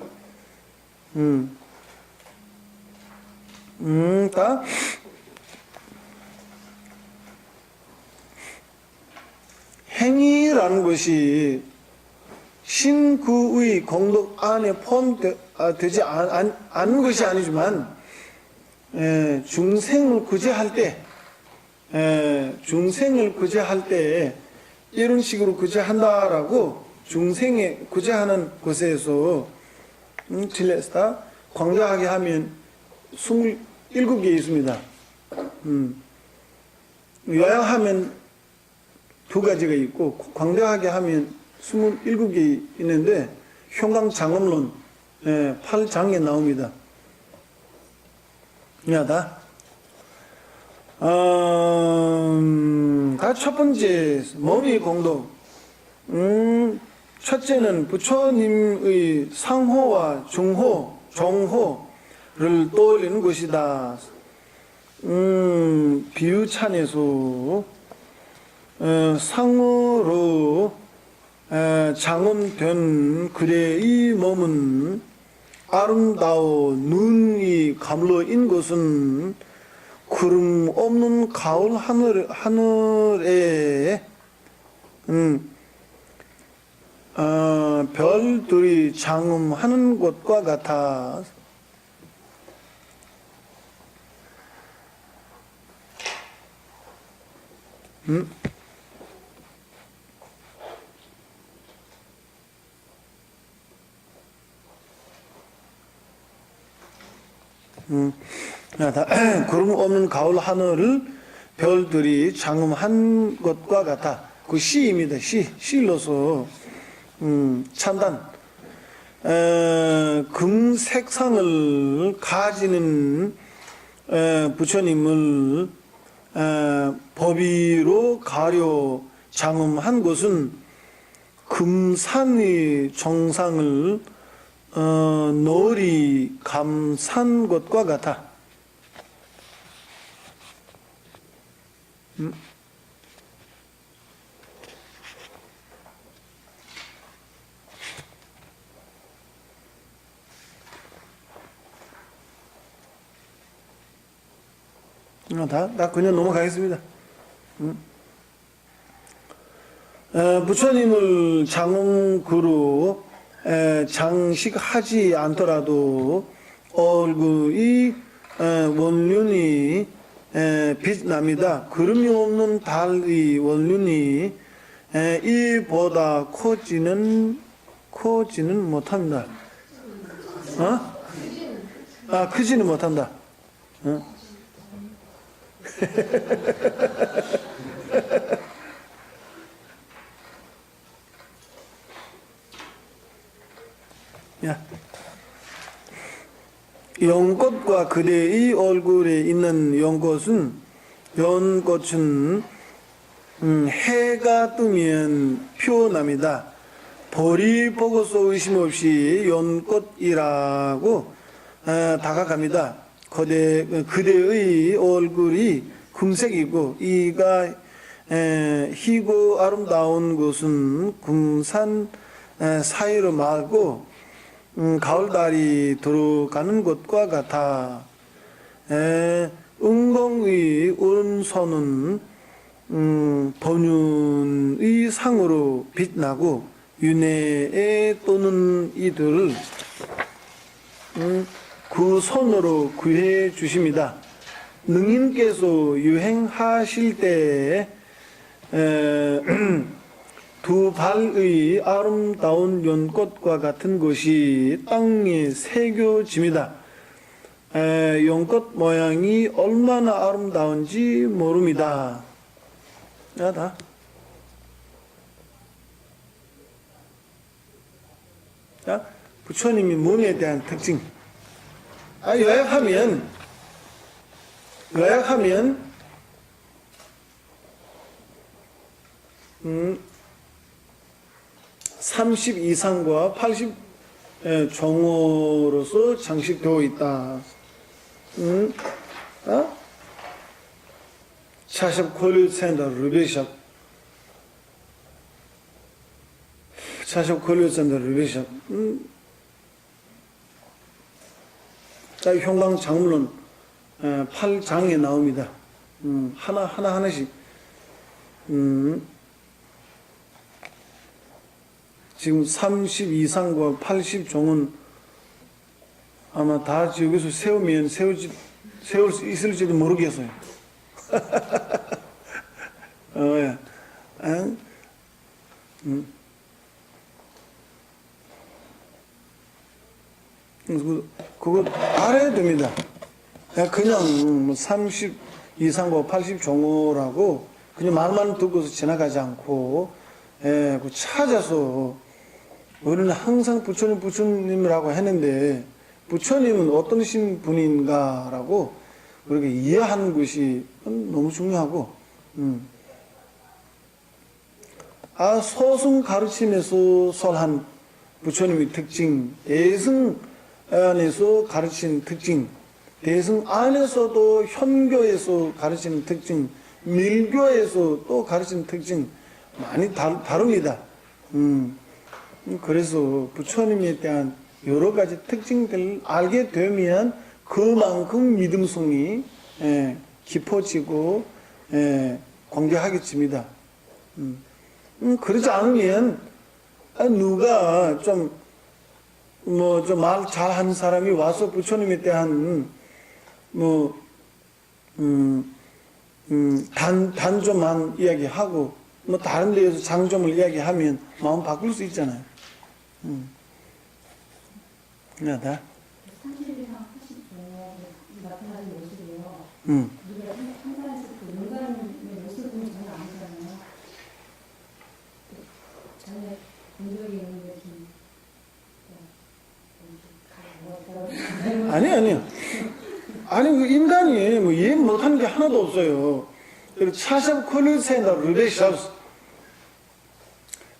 Speaker 1: 행위라는 것이 신구의 공덕 안에 포함되지 않은 것이 아니지만 중생을 구제할 때 이런 식으로 구제한다라고 중생에 구제하는 것에서 틀렸다 광대하게 하면 27개 있습니다. 요약하면 2가지가 있고 광대하게 하면 27개 있는데 형광장엄론 8장에 나옵니다. 다 첫 번째 몸의 공덕. 첫째는 부처님의 상호와 중호, 종호를 떠올리는 것이다. 비유찬에서 상어로 장엄된 그대의 몸은 아름다워 눈이 감로인 것은 구름 없는 가을 하늘에 별들이 장엄하는 것과 같아. 구름 없는 가을 하늘을 별들이 장엄한 것과 같아. 그 시입니다. 시로서 찬단. 금색상을 가지는 부처님을 법위로 가려 장엄한 것은 금산의 정상을 널리 감싼 것과 같아. 다 그냥 넘어가겠습니다. 부처님을 장엄그로 장식하지 않더라도 얼굴이 원륜이 빛납니다. 구름이 없는 달의 원륜이 이보다 커지는 못합니다. 크지는 못한다. 연꽃과 그대의 얼굴에 있는 연꽃은 해가 뜨면 피어납니다. 벌이 보고서 의심 없이 연꽃이라고 다가갑니다. 그대의 얼굴이 금색이고 이가 희고 아름다운 것은 금산 사이로 말고 가을달이 들어가는 것과 같아. 은공의 오른손은 번윤의 상으로 빛나고 윤회에 떠는 이들을 그 손으로 구해 주십니다. 능인께서 유행하실 때 두 발의 아름다운 연꽃과 같은 것이 땅에 새겨집니다. 연꽃 모양이 얼마나 아름다운지 모릅니다. 자, 부처님이 몸에 대한 특징. 요약하면 30 이상과 80 종으로서 장식되어 있다. 차샵 콜류센더 르베샵 차샵 콜류센더 르베샵 자, 형광 장물론 8장에 나옵니다. 하나씩 지금 30 이상과 80 종은 아마 다 여기서 세우면 세울 수 있을지도 모르겠어요. 그거 알아야 됩니다. 그냥 30 이상과 80 종호라고 그냥 말만 듣고서 지나가지 않고 찾아서 우리는 항상 부처님이라고 했는데 부처님은 어떤 분인가라고 그렇게 이해하는 것이 너무 중요하고 소승 가르침에서 설한 부처님의 특징, 예승 안에서 가르친 특징, 대승 안에서도 현교에서 가르치는 특징, 밀교에서 또 가르치는 특징 많이 다릅니다. 그래서 부처님에 대한 여러 가지 특징들을 알게 되면 그만큼 믿음성이 깊어지고 공개하겠습니다. 그러지 않으면 누가 좀 말 잘하는 사람이 와서 부처님에 대한 단점만 이야기하고 다른 데에서 장점을 이야기하면 마음 바꿀 수 있잖아요. 다.
Speaker 2: 30이나 80도 나타나는 모습이요.
Speaker 1: 음.
Speaker 2: 우리가 상상했을 때 인간의 모습은 전혀 아니잖아요. 전혀 공격이 있는 것이
Speaker 1: 아니요. 아니, 그 인간이 뭐 이해 못하는 게 하나도 없어요. 차샵 퀄리티나 르베샵.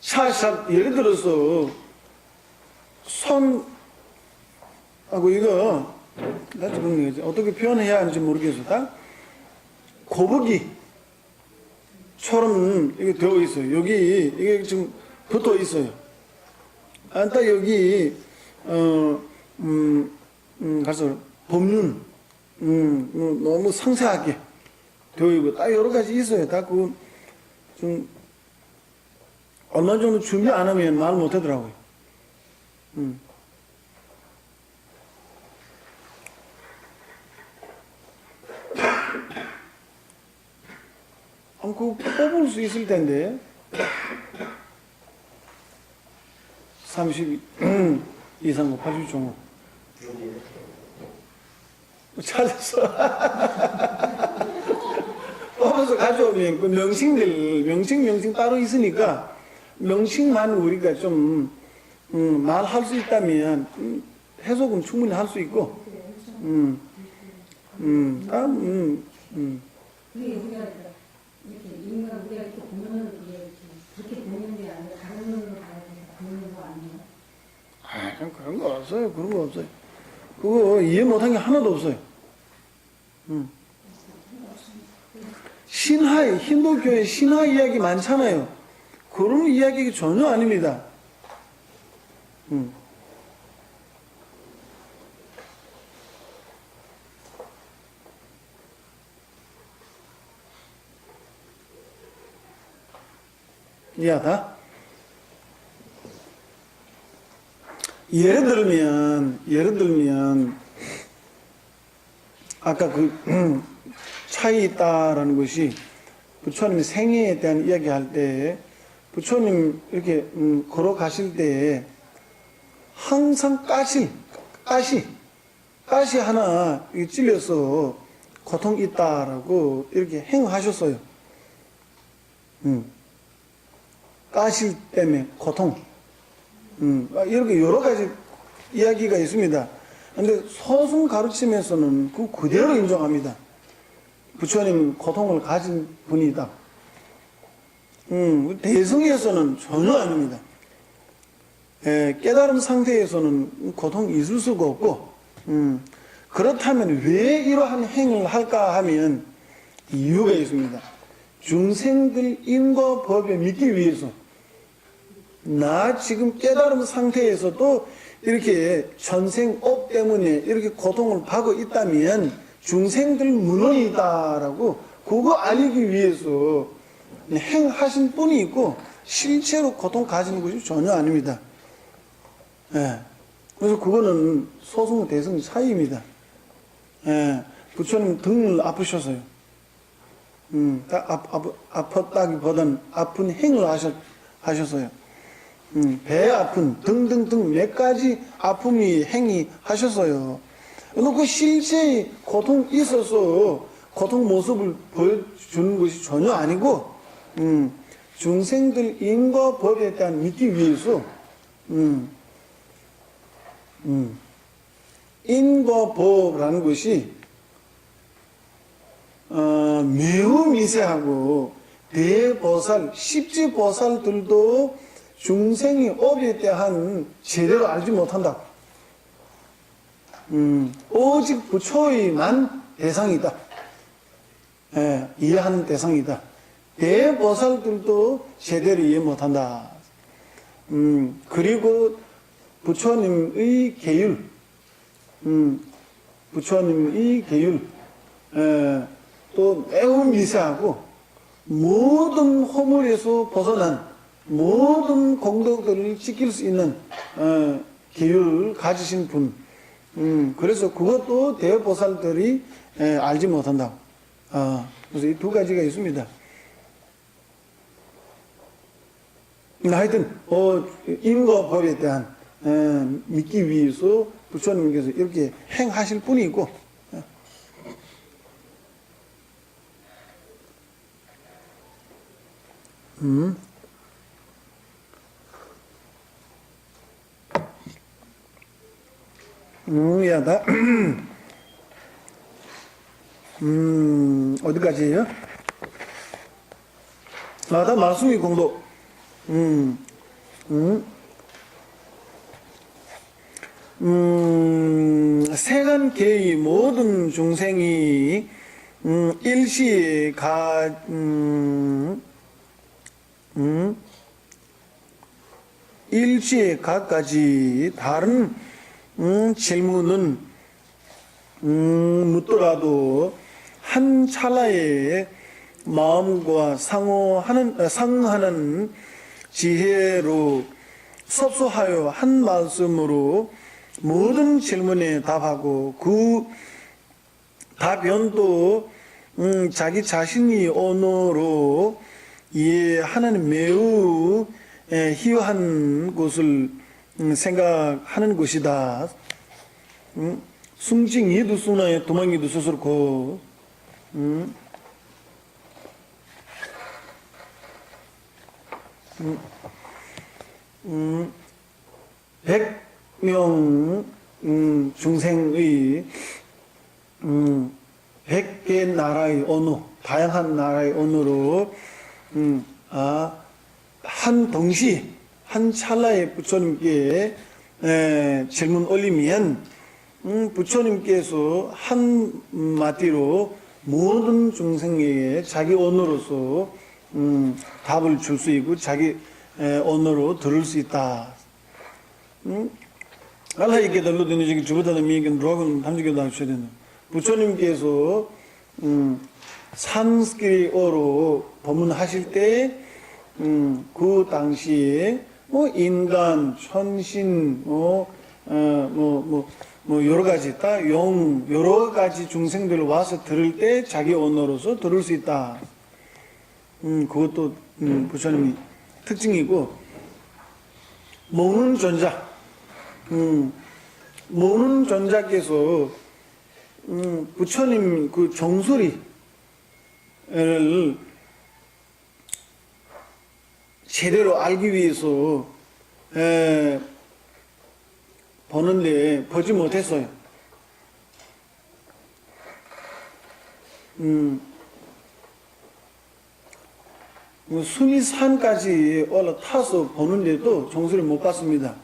Speaker 1: 차샵, 예를 들어서, 하고 이거, 나 지금 어떻게 표현해야 하는지 모르겠어. 다? 거북이처럼 이게 되어 있어요. 여기, 이게 지금 붙어 있어요. 딱 여기, 가서 법륜, 너무 상세하게 되어 있고, 딱 여러 가지 있어요. 다 좀, 얼마 정도 준비 안 하면 말 못 하더라고요. 그거 뽑을 수 있을 텐데. 32, 239, 80종목. 찾았어. 뽑아서 가져오면 그 명칭 따로 있으니까 명칭만 우리가 좀 말할 수 있다면 해석은 충분히 할 수 있고.
Speaker 2: 그게 우리가 이렇게 인간 우리가 이렇게 보면은 그렇게 보는 게 아니라 다른 눈으로 봐야 보는 거 아니에요?
Speaker 1: 그런 거 없어요. 그런 거 없어요. 그거 이해 못한 게 하나도 없어요. 신화에, 힌두교의 신화 이야기 많잖아요. 그런 이야기가 전혀 아닙니다. 이해하다? 예를 들면, 아까 그, 차이 있다라는 것이 부처님 생애에 대한 이야기 할 때, 부처님 이렇게, 걸어가실 때, 항상 가시 하나 찔려서 고통 있다라고 이렇게 행하셨어요. 가시 때문에 고통. 이렇게 여러 가지 이야기가 있습니다. 근데 소승 가르침에서는 그 그대로 인정합니다. 부처님 고통을 가진 분이다. 대승에서는 전혀 아닙니다. 깨달은 상태에서는 고통이 있을 수가 없고, 그렇다면 왜 이러한 행을 할까 하면 이유가 있습니다. 중생들 인과 법에 믿기 위해서 나 지금 깨달은 상태에서도 이렇게 전생업 때문에 이렇게 고통을 받고 있다면 중생들 문헌이다라고 그거 알리기 위해서 행하신 분이 있고 실제로 고통 가지는 것이 전혀 아닙니다. 그래서 그거는 소승 대승 차이입니다. 부처님 등을 아프셨어요. 아팠다기보다는 아픈 행을 하셨어요. 배 아픈 등등등 몇 가지 아픔이 행위 하셨어요. 그 실제 고통 있어서 고통 모습을 보여주는 것이 전혀 아니고 중생들 인과 법에 대한 믿기 위해서 인과 법이라는 것이 매우 미세하고 대보살, 십지보살들도 중생의 업에 대한 제대로 알지 못한다. 오직 부처의만 대상이다. 이해하는 대상이다. 대보살들도 제대로 이해 못한다. 그리고 부처님의 계율, 부처님의 계율, 또 매우 미세하고 모든 허물에서 벗어난 모든 공덕들을 지킬 수 있는 계율을 가지신 분. 그래서 그것도 대보살들이 알지 못한다. 그래서 이 두 가지가 있습니다. 하여튼 인과법에 대한 믿기 위해서 부처님께서 이렇게 행하실 뿐이고, 미안하다. 어디까지예요? 다 말씀이 공도. 세간계의 모든 중생이 일시에 일시에 각가지 다른 질문은 묻더라도 한 찰나의 마음과 상하는 지혜로 섭소하여 한 말씀으로 모든 질문에 답하고 그 답변도 자기 자신이 언어로 이해하는 매우 희화한 것을 생각하는 것이다. 숭징이도 숭나에 도망이도 스스로고, 100명 중생의 100개 나라의 언어, 다양한 나라의 언어로 한 동시 한 찰나에 부처님께 질문 올리면 부처님께서 한 마디로 모든 중생에게 자기 언어로서 답을 줄 수 있고 자기 언어로 들을 수 있다. 알라이게 달로 되는 저기 주보다는 미에겐 로건 함지게도 하셔야 되는 부처님께서 산스크리어로 법문하실 때 그 당시에 뭐 인간, 천신, 여러 가지 여러 가지 중생들 와서 들을 때 자기 언어로서 들을 수 있다. 그것도 부처님이 특징이고, 모는 존자, 모는 존자께서 부처님 그 종소리를 제대로 알기 위해서 보는데 보지 못했어요. 순위산까지 올라타서 보는데도 종소리 못 봤습니다.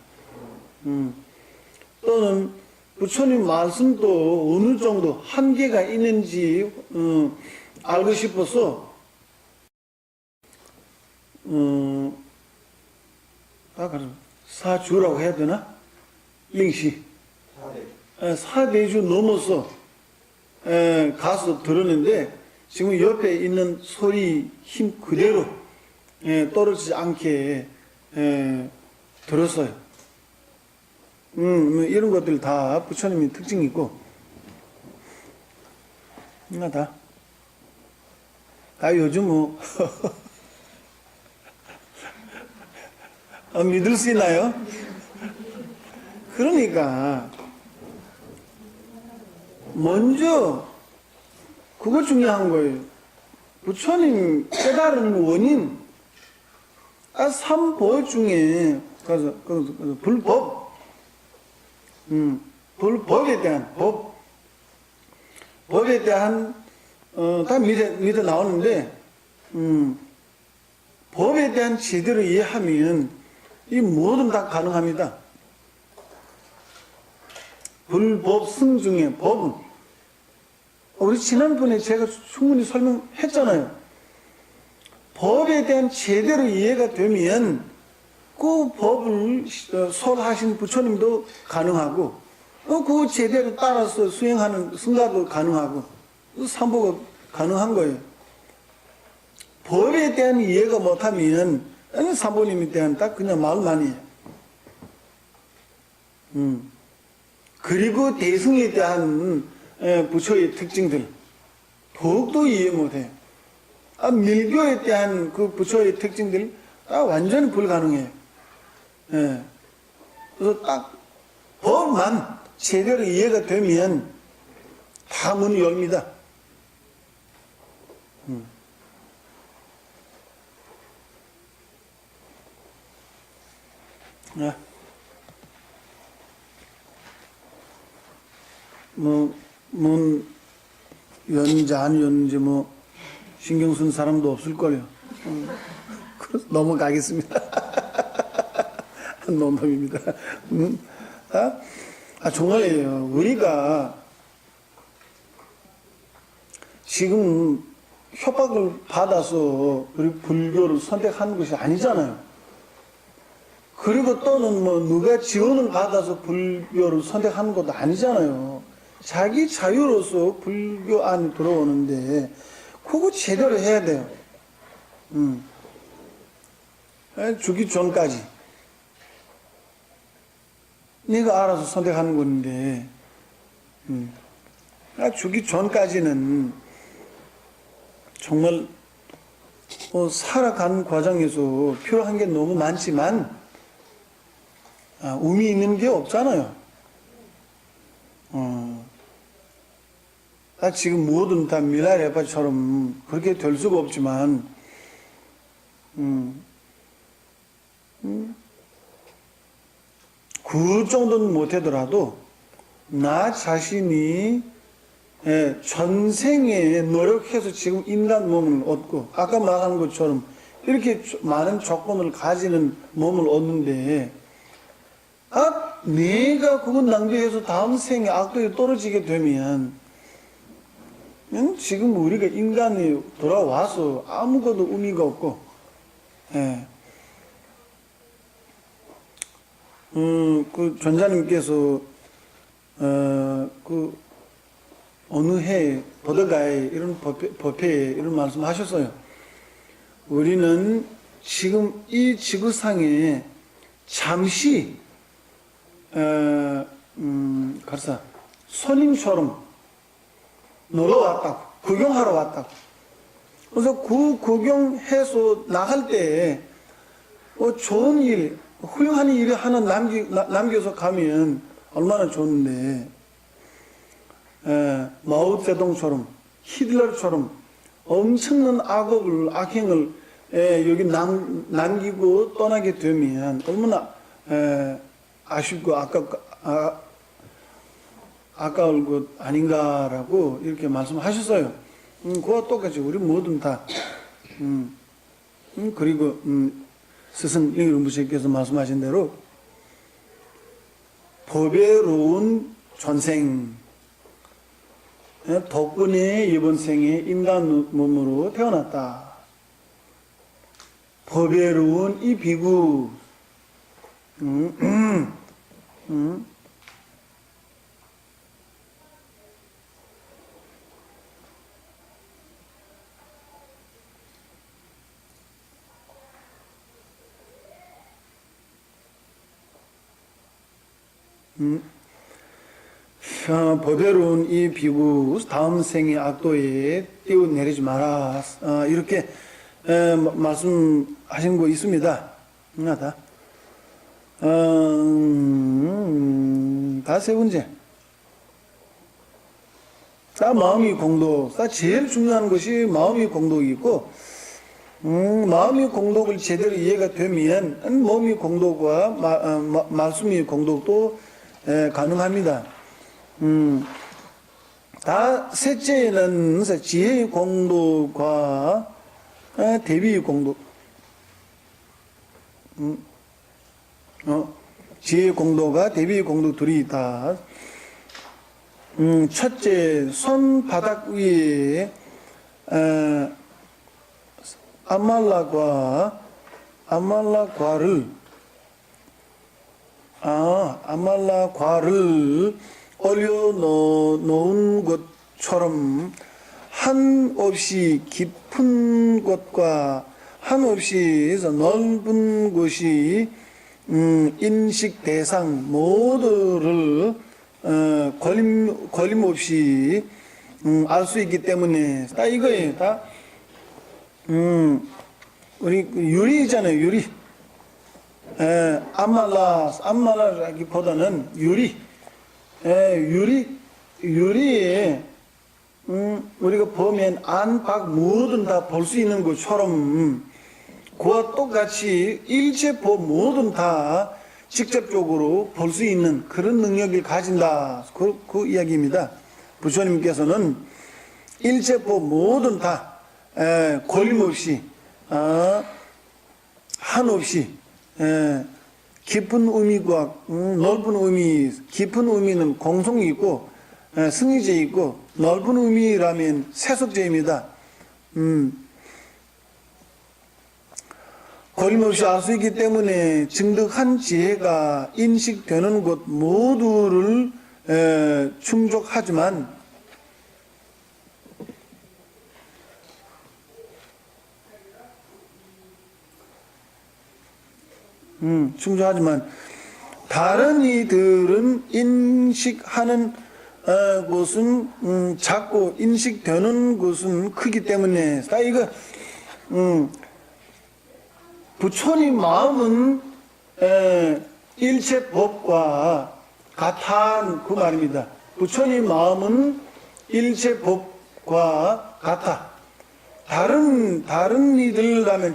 Speaker 1: 또는 부처님 말씀도 어느 정도 한계가 있는지 알고 싶어서 사주라고 해야 되나? 영시 4대주 넘어서 가서 들었는데 지금 옆에 있는 소리 힘 그대로 떨어지지 않게 들었어요. 이런 것들 다 부처님의 특징이고, 다 요즘 뭐 믿을 수 있나요? 그러니까 먼저 그거 중요한 거예요. 부처님 깨달은 원인, 삼보 중에 불법, 불법에 대한 법에 대한 다 밑에 나오는데 법에 대한 제대로 이해하면 이 모든 다 가능합니다. 불법성 중에 법은 우리 지난번에 제가 충분히 설명했잖아요. 법에 대한 제대로 이해가 되면 그 법을 설하신 부처님도 가능하고 그 제대로 따라서 수행하는 승가도 가능하고 삼보가 가능한 거예요. 법에 대한 이해가 못하면 삼보님에 대한 딱 그냥 말만이에요. 그리고 대승에 대한 부처의 특징들 더욱도 이해 못해요. 밀교에 대한 그 부처의 특징들 완전히 불가능해요. 예. 그래서 딱 법만 제대로 이해가 되면 다 문이 열립니다. 문 연지 안 연지 신경 쓴 사람도 없을걸요. 그래서 넘어가겠습니다. 농담입니다. 정말이에요. 우리가 지금 협박을 받아서 우리 불교를 선택하는 것이 아니잖아요. 그리고 또는 누가 지원을 받아서 불교를 선택하는 것도 아니잖아요. 자기 자유로서 불교 안에 들어오는데 그거 제대로 해야 돼요. 죽기 전까지 네가 알아서 선택하는 건데 죽기 전까지는 정말 살아가는 과정에서 필요한 게 너무 많지만 의미 있는 게 없잖아요. 지금 뭐든 다 미라레파처럼 그렇게 될 수가 없지만 그 정도는 못하더라도 나 자신이 전생에 노력해서 지금 인간 몸을 얻고 아까 말한 것처럼 이렇게 많은 조건을 가지는 몸을 얻는데 내가 그건 낭비해서 다음 생에 악도에 떨어지게 되면 지금 우리가 인간이 돌아와서 아무것도 의미가 없고 그 전자님께서 그 어느 해 버더가에 이런 법회에 이런 말씀하셨어요. 우리는 지금 이 지구상에 잠시 가르사 손님처럼 놀러 왔다고 구경하러 왔다고. 그래서 그 구경해서 나갈 때 좋은 일 훌륭한 일을 하나 남겨서 가면 얼마나 좋은데 마오쩌둥처럼 히틀러처럼 엄청난 악행을 여기 남기고 떠나게 되면 얼마나 아쉽고 아까울 것 아닌가라고 이렇게 말씀하셨어요. 그와 똑같이 우리 모든 다 그리고 스승 링rum부께서 말씀하신 대로 법외로운 전생 덕분에 이번 생에 인간 몸으로 태어났다. 법외로운 이 비구 법외로운 이 비구 다음 생의 악도에 띄워내리지 마라. 이렇게 말씀하신 거 있습니다. 다 세 번째. 마음이 공덕. 제일 중요한 것이 마음이 공덕이 있고, 마음이 공덕을 제대로 이해가 되면 몸이 공덕과 말씀이 공덕도 가능합니다. 다 셋째는 지혜의 공덕과 대비의 공덕. 지혜의 공덕과 대비의 공덕 둘이 있다. 첫째, 손바닥 위에 아말라과를 올려놓은 것처럼 한없이 깊은 곳과 한없이 넓은 곳이 인식 대상 모두를 걸림없이 알 수 있기 때문에 다 이거예요. 다 우리 유리잖아요. 유리. 암말라라기보다는 유리에 우리가 보면 안, 밖 모든 다 볼 수 있는 것처럼 그와 똑같이 일체법 모든 다 직접적으로 볼 수 있는 그런 능력을 가진다. 그 이야기입니다. 부처님께서는 일체법 모든 다 걸림없이 한없이 깊은 의미와 넓은 의미, 깊은 의미는 공성이 있고 승리제 있고 넓은 의미라면 세속제입니다. 걸림없이 알 수 있기 때문에 증득한 지혜가 인식되는 곳 모두를 충족하지만 다른 이들은 인식하는 곳은 작고 인식되는 곳은 크기 때문에 이거 부처님 마음은 일체법과 같아 그 말입니다. 부처님 마음은 일체법과 같아. 다른 이들이라면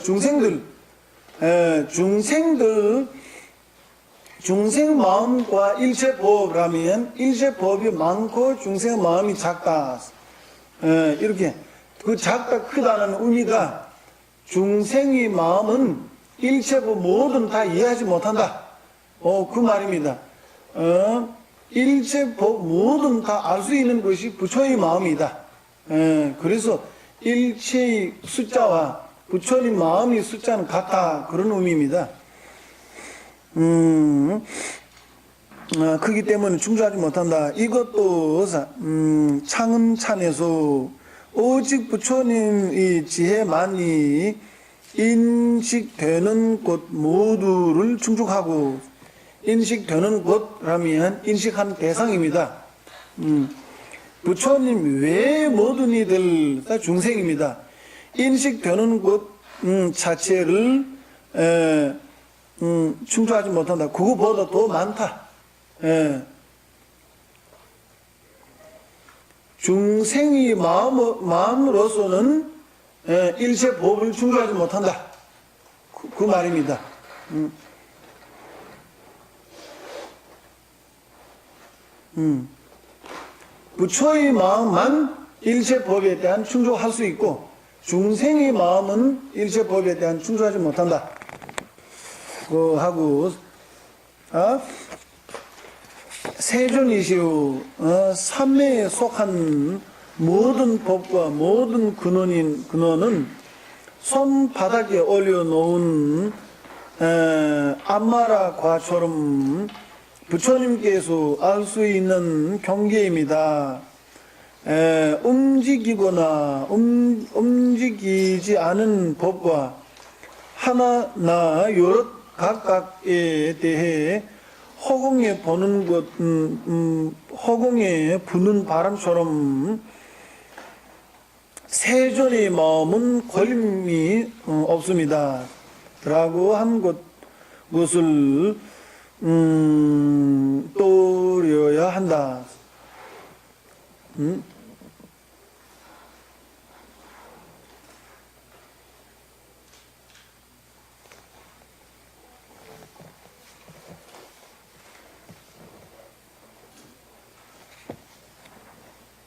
Speaker 1: 중생 마음과 일체법이라면 일체법이 많고 중생 마음이 작다. 이렇게 그 작다 크다는 의미가 중생의 마음은 일체법 모든 다 이해하지 못한다. 그 말입니다. 일체법 모든 다 알 수 있는 것이 부처의 마음이다. 그래서 일체의 숫자와 부처님 마음의 숫자는 같다. 그런 의미입니다. 크기 때문에 충족하지 못한다. 이것도 창은찬에서 오직 부처님의 지혜만이 인식되는 곳 모두를 충족하고 인식되는 곳라면 인식한 대상입니다. 부처님 외 모든 이들 다 중생입니다. 인식되는 곳 자체를 충족하지 못한다. 그거보다 더 많다. 중생의 마음으로서는 일체 법을 충족하지 못한다. 그 말입니다. 부처의 마음만 일체 법에 대한 충족할 수 있고 중생의 마음은 일체 법에 대한 충족하지 못한다. 하고 세존이시오 삼매에 속한 모든 법과 모든 근원은 손바닥에 올려놓은 암마라 과처럼 부처님께서 알 수 있는 경계입니다. 움직이거나 움직이지 않은 법과 하나나 여러 각각에 대해 허공에 보는 것, 허공에 부는 바람처럼 세존의 마음은 걸림이 없습니다. 라고 한 것을 떠올려야 한다.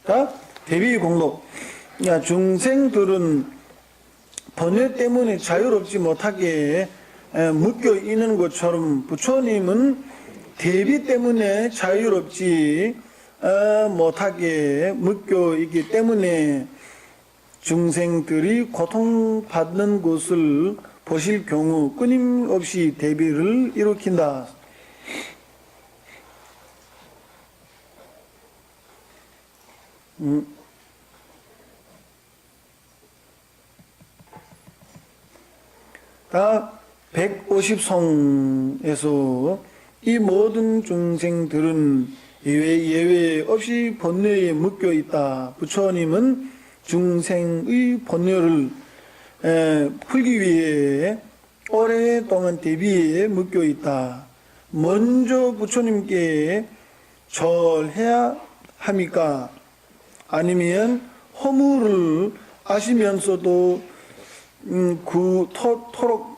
Speaker 1: 자, 대비 공록. 야, 중생들은 번뇌 때문에 자유롭지 못하게 묶여 있는 것처럼 부처님은 대비 때문에 자유롭지 못하게 묶여 있기 때문에 중생들이 고통받는 것을 보실 경우 끊임없이 대비를 일으킨다. 다 150성에서 이 모든 중생들은 예외 없이 번뇌에 묶여 있다. 부처님은 중생의 번뇌를 풀기 위해 오랫동안 대비에 묶여 있다. 먼저 부처님께 절해야 합니까? 아니면 허물을 아시면서도 그토록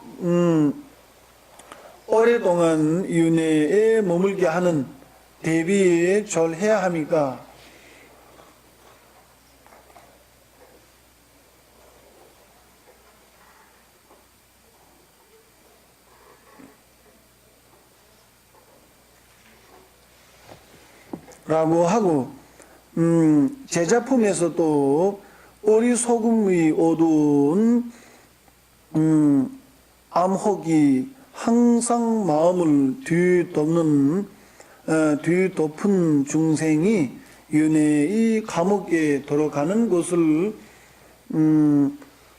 Speaker 1: 오랫동안 윤회에 머물게 하는 대비에 절해야 합니까? 라고 하고 제자품에서도 오리소금의 어두운 암흑이 항상 마음을 뒤덮은 중생이 윤회의 감옥에 들어가는 것을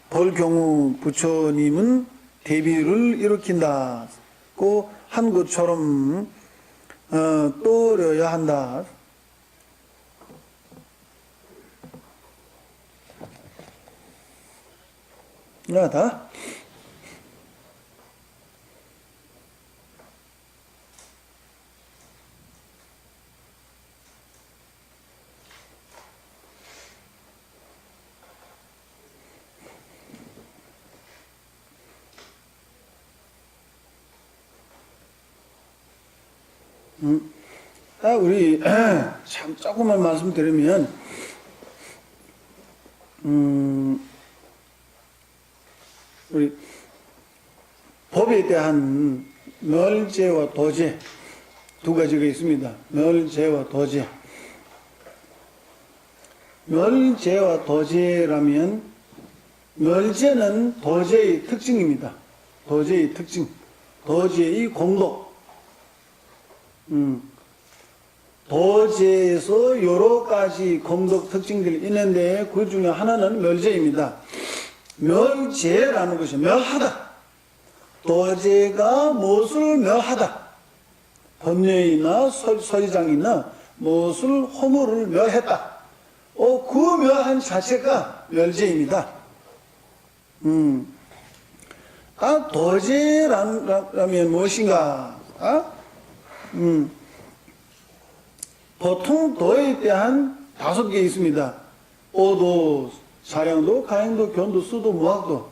Speaker 1: 볼 경우 부처님은 대비를 일으킨다고 한 것처럼 떠올려야 한다. 나다. 우리 참 조금만 말씀드리면 우리 법에 대한 멸제와 도제 두 가지가 있습니다. 멸제와 도제. 멸제와 도제라면 멸제는 도제의 특징입니다. 도제의 특징, 도제의 공덕. 도제에서 여러 가지 공덕 특징들이 있는데 그 중에 하나는 멸제입니다. 멸제라는 것이 멸하다. 도제가 무엇을 멸하다. 번뇌이나 서리장이나 무엇을 허물을 멸했다. 그 멸한 자체가 멸제입니다. 도제라면 무엇인가? 보통 도에 대한 5개 있습니다. 오도, 사량도, 가행도, 견도, 수도, 무학도.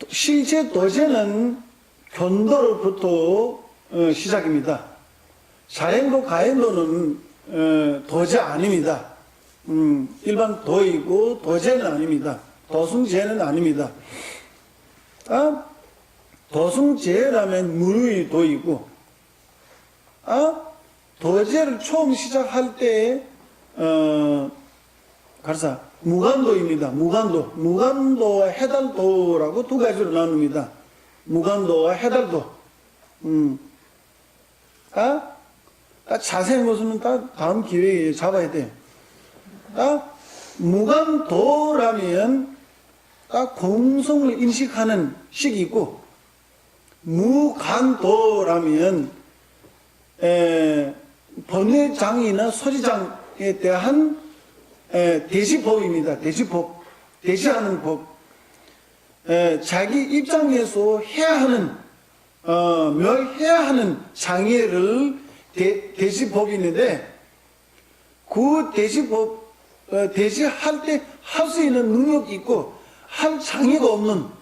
Speaker 1: 실제 도제는 견도로부터 시작입니다. 사행도, 가행도는 도제 아닙니다. 일반 도이고 도제는 아닙니다. 도승제는 아닙니다. 도승제라면 무의 도이고, 도제를 처음 시작할 때, 가르사, 무간도입니다. 무간도와 해달도라고 두 가지로 나눕니다. 무간도와 해달도. 자세한 것은 다음 기회에 잡아야 돼요. 무간도라면, 공성을 인식하는 식이 있고, 무간도라면 번뇌장이나 소지장에 대한 대시법입니다. 대시법, 대시하는 법. 자기 입장에서 해야 하는 멸해야 하는 장애를 대시법이 있는데 그 대시법 대시할 때 할 수 있는 능력이 있고 할 장애가 없는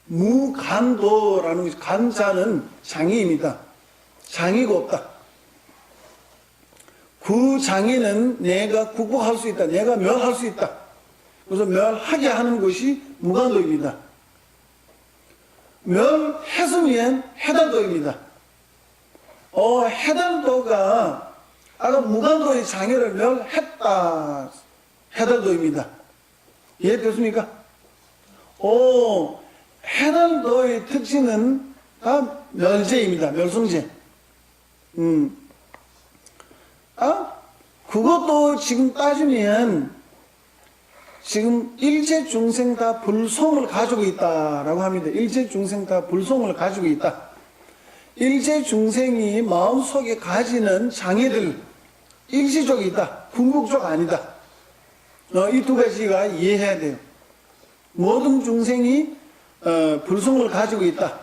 Speaker 1: 무간도라는 것이, 간자는 장애입니다. 장애가 없다. 그 장애는 내가 극복할 수 있다. 내가 멸할 수 있다. 그래서 멸하게 하는 것이 무간도입니다. 멸했으면 해달도입니다. 해달도가 아까 무간도의 장애를 멸했다. 해달도입니다. 이해됐습니까? 해달도의 특징은 다 멸제입니다. 멸성제. 그것도 지금 따지면 지금 일체 중생 다 불성을 가지고 있다라고 합니다. 일체 중생 다 불성을 가지고 있다. 일체 중생이 마음속에 가지는 장애들 일시적이 있다. 궁극적 아니다. 이 두 가지가 이해해야 돼요. 모든 중생이 불성을 가지고 있다.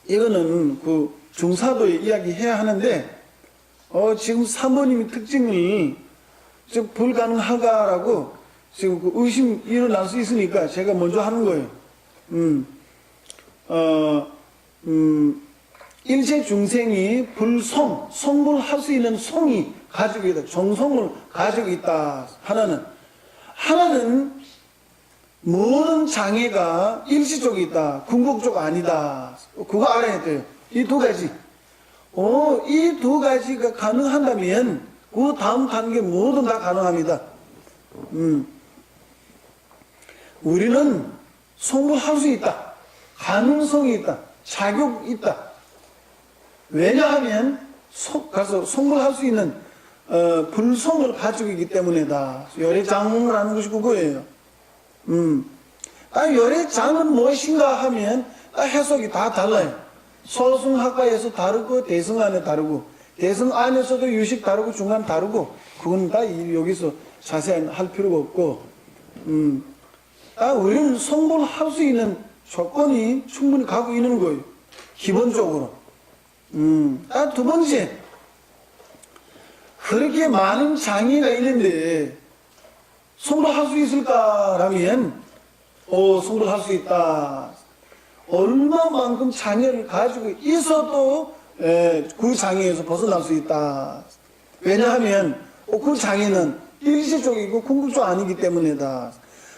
Speaker 1: 이거는 그 중사도에 이야기해야 하는데 지금 사모님의 특징을 지금 불가능하다라고 지금 그 의심이 일어날 수 있으니까 제가 먼저 하는 거예요. 일체 중생이 성불할 수 있는 성이 가지고 있다. 정성을 가지고 있다. 하나는 모든 장애가 일시적이 있다. 궁극적 아니다. 그거 알아야 돼요. 이 두 가지. 이 두 가지가 가능한다면 그 다음 단계 모든 다 가능합니다. 우리는 성불할 수 있다. 가능성이 있다. 자격이 있다. 왜냐하면 가서 성불할 수 있는 불성을 가지고 있기 때문이다. 열애장을 것이 그거예요. 열애장은 무엇인가 하면 해석이 다 달라요. 소승학과에서 다르고 대승 안에 다르고 대승 안에서도 유식 다르고 중간 다르고 그건 다 여기서 자세히 할 필요가 없고 우리는 성불할 수 있는 조건이 충분히 갖고 있는 거예요. 기본적으로. 두 번째, 그렇게 많은 장애가 있는데 성불할 수 있을까라면 성불할 수 있다. 얼마만큼 장애를 가지고 있어도 그 장애에서 벗어날 수 있다. 왜냐하면 그 장애는 일시적이고 궁극적 아니기 때문이다.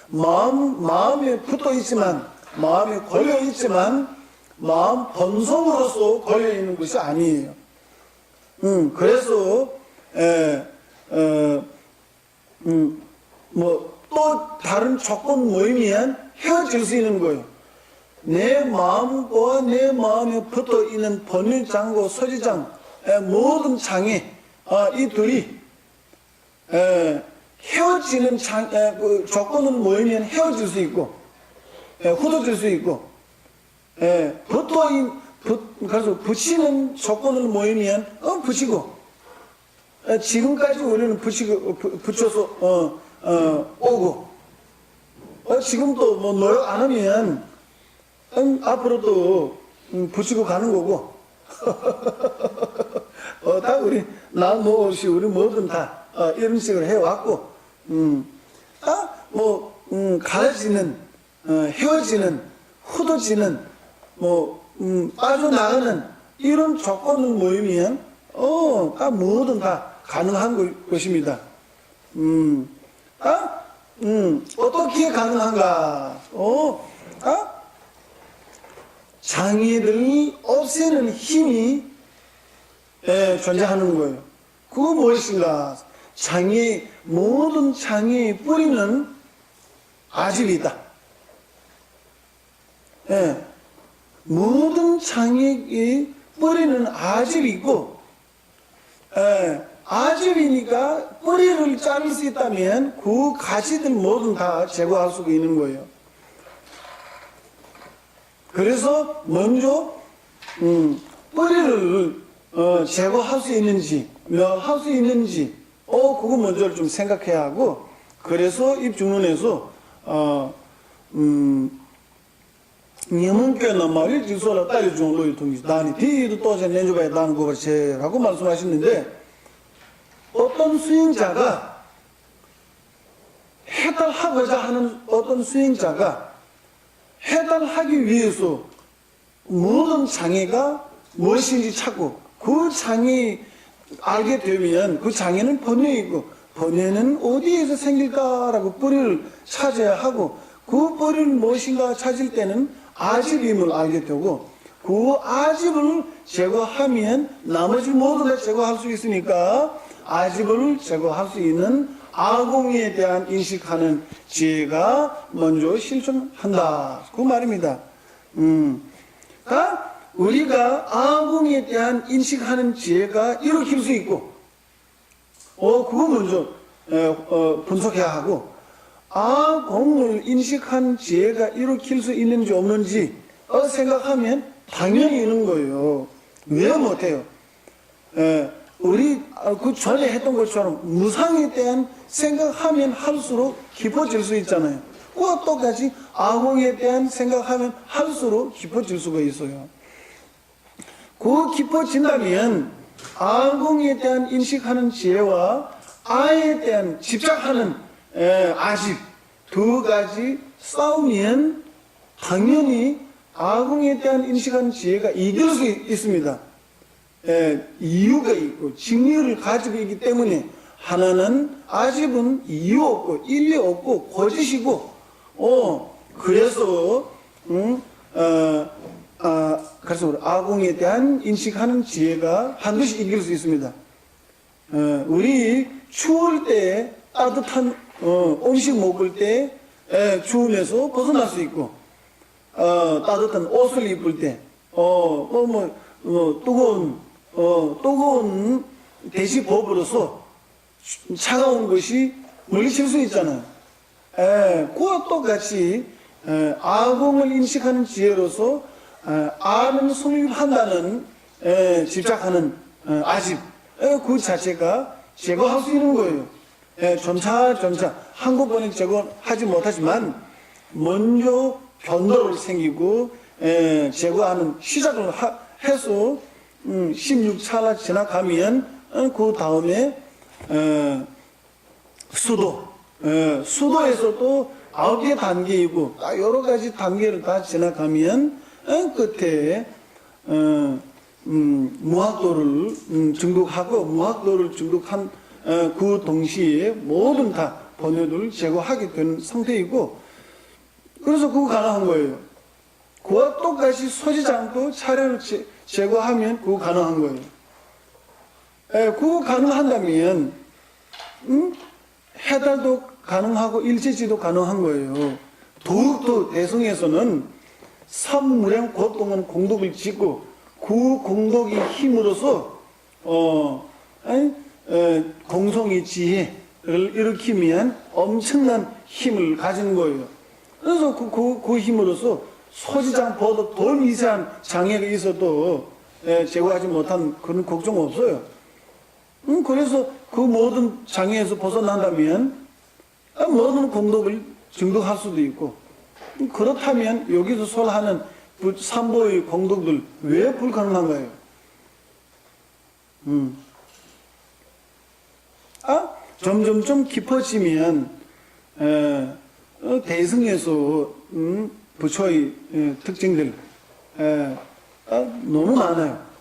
Speaker 1: 마음에 붙어 있지만, 마음에 걸려 있지만, 마음 본성으로서 걸려 있는 것이 아니에요. 그래서 또 다른 조건 모이면 헤어질 수 있는 거예요. 내 마음과 내 마음에 붙어 있는 번뇌장과 서지장, 모든 장애, 이 둘이 헤어지는 조건을 모이면 헤어질 수 있고, 흩어질 수 있고, 그래서 붙이는 조건을 모이면 붙이고, 지금까지 우리는 붙여서 오고, 지금도 뭐 노력 안 하면 앞으로도 붙이고 가는 거고, 다 우리 나무없이 우리 뭐든 다 이런 식으로 해왔고, 갈라지는, 헤어지는, 흩어지는, 빠져나가는 이런 조건을 모이면 다 뭐든 다 가능한 것입니다. 어떻게 가능한가? 장애들이 없애는 힘이 존재하는 거예요. 그거 무엇인가? 모든 장애의 뿌리는 아집이다. 모든 장애의 뿌리는 아집이고, 아집이니까 뿌리를 자를 수 있다면 그 가지들 모두 다 제거할 수 있는 거예요. 그래서 먼저 뿌리를 제거할 수 있는지, 멸할 수 있는지, 그거 먼저 좀 생각해야 하고, 그래서 입중론에서 니문께나 말이 지소라 딸이 중로의 통지 나니 뒤도 또제 내줘봐야 나는 거가 제라고 말씀하셨는데, 어떤 수행자가 해달하고자 하는 어떤 수행자가 해달하기 위해서 모든 장애가 무엇인지 찾고, 그 장애 알게 되면 그 장애는 번뇌이고, 번뇌는 어디에서 생길까라고 뿌리를 찾아야 하고, 그 뿌리를 무엇인가 찾을 때는 아집임을 알게 되고 그 아집을 제거하면 나머지 모두 다 제거할 수 있으니까 아집을 제거할 수 있는 아공에 대한 인식하는 지혜가 먼저 실천한다. 그 말입니다. 그러니까 우리가 아공에 대한 인식하는 지혜가 일으킬 수 있고, 그거 먼저 분석해야 하고, 아공을 인식한 지혜가 일으킬 수 있는지 없는지 생각하면 당연히 있는 거예요. 왜 못해요? 우리 그 전에 했던 것처럼 무상에 대한 생각하면 할수록 깊어질 수 있잖아요. 그와 똑같이 아공에 대한 생각하면 할수록 깊어질 수가 있어요. 그 깊어진다면 아공에 대한 인식하는 지혜와 아에 대한 집착하는 아집 두 가지 싸우면 당연히 아공에 대한 인식하는 지혜가 이길 수 있습니다. 이유가 있고 진리를 가지고 있기 때문에 하나는 아집은 이유 없고 일리 없고 거짓이고 그래서 그래서 아공에 대한 인식하는 지혜가 반드시 이길 수 있습니다. 우리 추울 때 따뜻한 음식 먹을 때 추움에서 벗어날 수 있고 따뜻한 옷을 입을 때 뜨거운 대시법으로서 차가운 것이 물리칠 수 있잖아요. 그와 똑같이 아공을 인식하는 지혜로서 아는 성립한다는 집착하는 아집 그 자체가 제거할 수 있는 거예요. 점차 한꺼번에 제거하지 못하지만 먼저 변도를 생기고 제거하는 시작을 해서 16차가 지나가면 그 다음에 수도에서도 9개 단계이고 여러 가지 단계를 다 지나가면 끝에 무학도를 증득하고 무학도를 증득한 그 동시에 모든 다 번뇌를 제거하게 되는 상태이고 그래서 그거 가능한 거예요. 그와 똑같이 서지지 않고 차례를 제거하면 그거 가능한 거예요. 그거 가능한다면 해달도 가능하고 일제지도 가능한 거예요. 더욱더 대성에서는 삼무량 고통은 공덕을 짓고 그 공덕의 힘으로서 공성의 지혜를 일으키면 엄청난 힘을 가진 거예요. 그래서 그 힘으로서 소지장보다 더 미세한 장애가 있어도 제거하지 못한 그런 걱정 없어요. 그래서 그 모든 장애에서 벗어난다면 모든 공덕을 증득할 수도 있고 그렇다면 여기서 설하는 삼보의 공덕들 왜 불가능한가요? 점점점 깊어지면 대승에서 부처의 특징들 너무 많아요.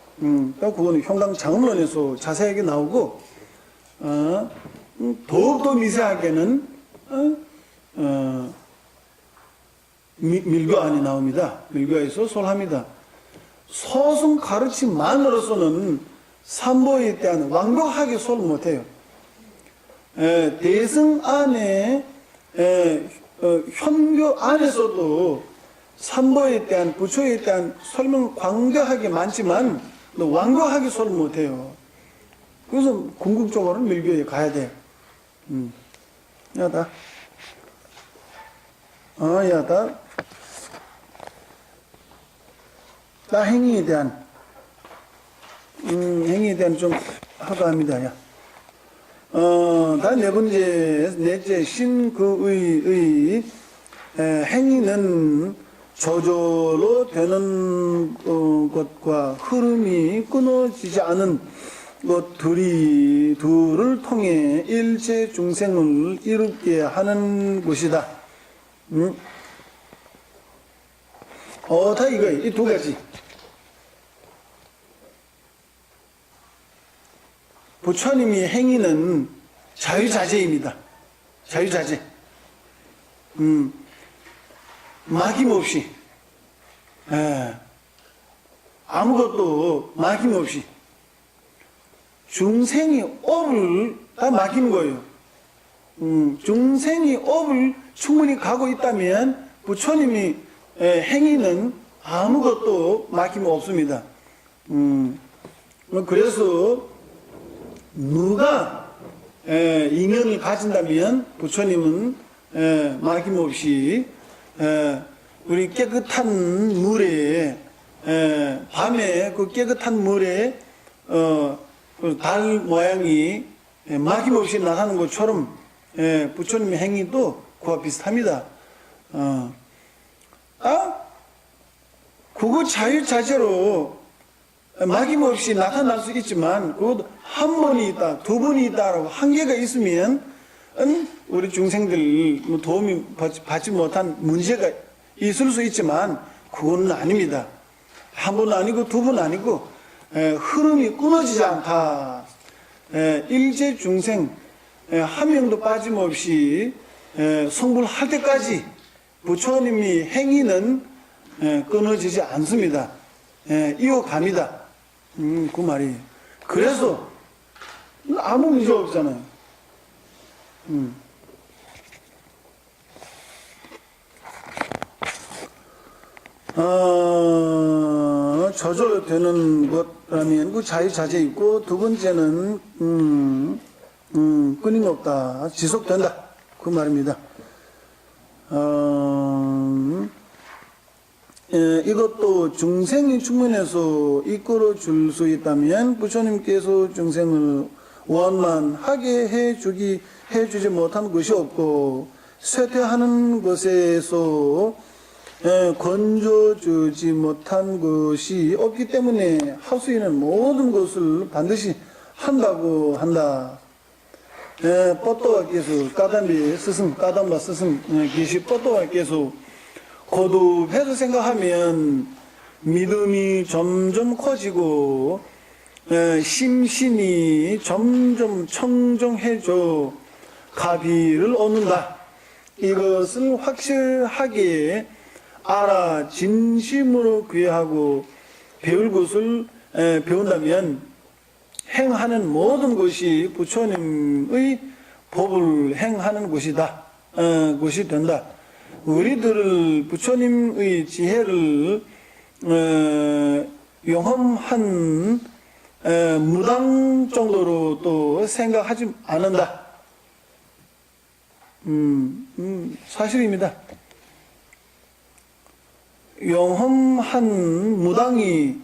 Speaker 1: 그거는 형당 장론에서 자세하게 나오고 더욱더 미세하게는 밀교 안에 나옵니다. 밀교에서 설합니다. 소승 가르침만으로서는 삼보에 대한 완벽하게 설 못해요. 대승 안에 현교 안에서도 삼보에 대한 부처에 대한 설명 광대하게 많지만 완벽하게 설 못해요. 그래서 궁극적으로는 밀교에 가야 돼요. 야다. 나 행위에 대한 좀 하가 합니다. 야. 다 넷째 신그의 행위는 저절로 되는 것과 흐름이 끊어지지 않은 것 둘을 통해 일체 중생을 이롭게 하는 것이다. 다 이거예요. 이 두 가지. 부처님의 행위는 자유자재입니다. 자유자재. 막힘없이, 아무것도 막힘없이 중생이 업을 다 맡기는 거예요. 중생이 업을 충분히 가고 있다면 부처님이 행위는 아무것도 막힘 없습니다. 그래서 누가 인연을 가진다면 부처님은 막힘없이 우리 깨끗한 물에 밤에 그 깨끗한 물에 그 달 모양이 막힘없이 나가는 것처럼 부처님의 행위도 그와 비슷합니다. 그거 자유자재로 막힘없이 나타날 수 있지만 그것도 한 번이 있다, 두 번이 있다라고 한계가 있으면 우리 중생들 도움이 받지 못한 문제가 있을 수 있지만 그건 아닙니다. 한 번 아니고 두 번 아니고 흐름이 끊어지지 않다. 일체 중생 한 명도 빠짐없이 성불할 때까지 부처님이 행위는 끊어지지 않습니다. 이어갑니다. 그 말이에요. 그래서 아무 문제 없잖아요. 저절로 되는 것라면 그 자유자재 있고, 두 번째는 끊임없다, 지속된다, 그 말입니다. 이것도 중생이 충분해서 이끌어 줄 수 있다면 부처님께서 중생을 원만하게 해주지 못한 것이 없고, 쇠퇴하는 것에서 건져주지 못한 것이 없기 때문에 할 수 있는 모든 것을 반드시 한다고 한다. 뻗도와께서 까담비 스승, 까담바 스승 계시 뻗도와께서 거듭해서 생각하면 믿음이 점점 커지고 심신이 점점 청정해져 가비를 얻는다. 이것을 확실하게 알아 진심으로 귀하고 배울 것을 배운다면 행하는 모든 것이 부처님의 법을 행하는 것이다. 것이 된다. 우리들을 부처님의 지혜를 영험한 무당 정도로 또 생각하지 않는다. 사실입니다. 영험한 무당이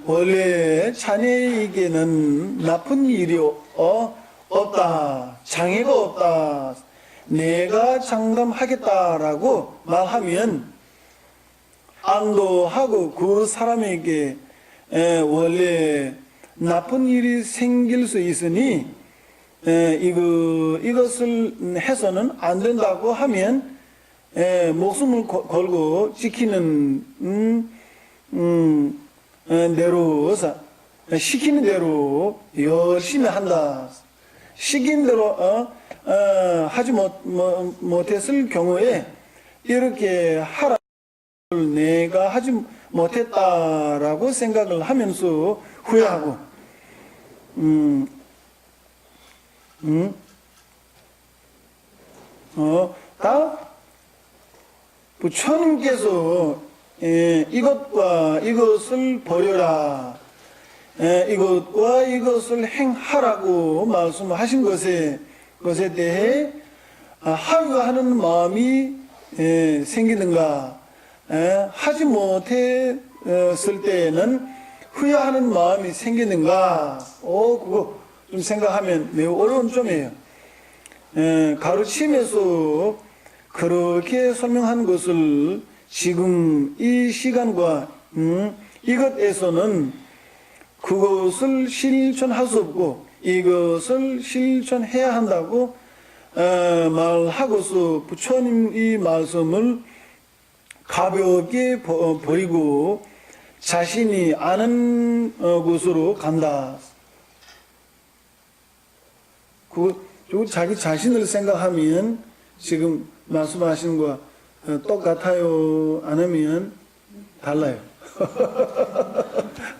Speaker 1: 원래 자네에게는 나쁜 일이 없다, 장애가 없다, 내가 장담하겠다라고 말하면 안도하고 그 사람에게 원래 나쁜 일이 생길 수 있으니 이것을 해서는 안 된다고 하면 목숨을 걸고 지키는 대로 시키는 대로 열심히 한다. 시킨 대로 하지 못했을 경우에 이렇게 하라 내가 하지 못했다라고 생각을 하면서 후회하고 다 부처님께서 이것과 이것을 버려라, 이것과 이것을 행하라고 말씀하신 것에 대해 하려하는 마음이 생기는가, 하지 못했을 때에는 후회하는 마음이 생기는가, 그거 좀 생각하면 매우 어려운 점이에요. 가르침에서 그렇게 설명한 것을 지금 이 시간과 이것에서는 그것을 실천할 수 없고 이것을 실천해야 한다고 말하고서 부처님 이 말씀을 가볍게 버리고 자신이 아는 곳으로 간다. 자기 자신을 생각하면 지금 말씀하신 것과 똑같아요. 안 하면 달라요.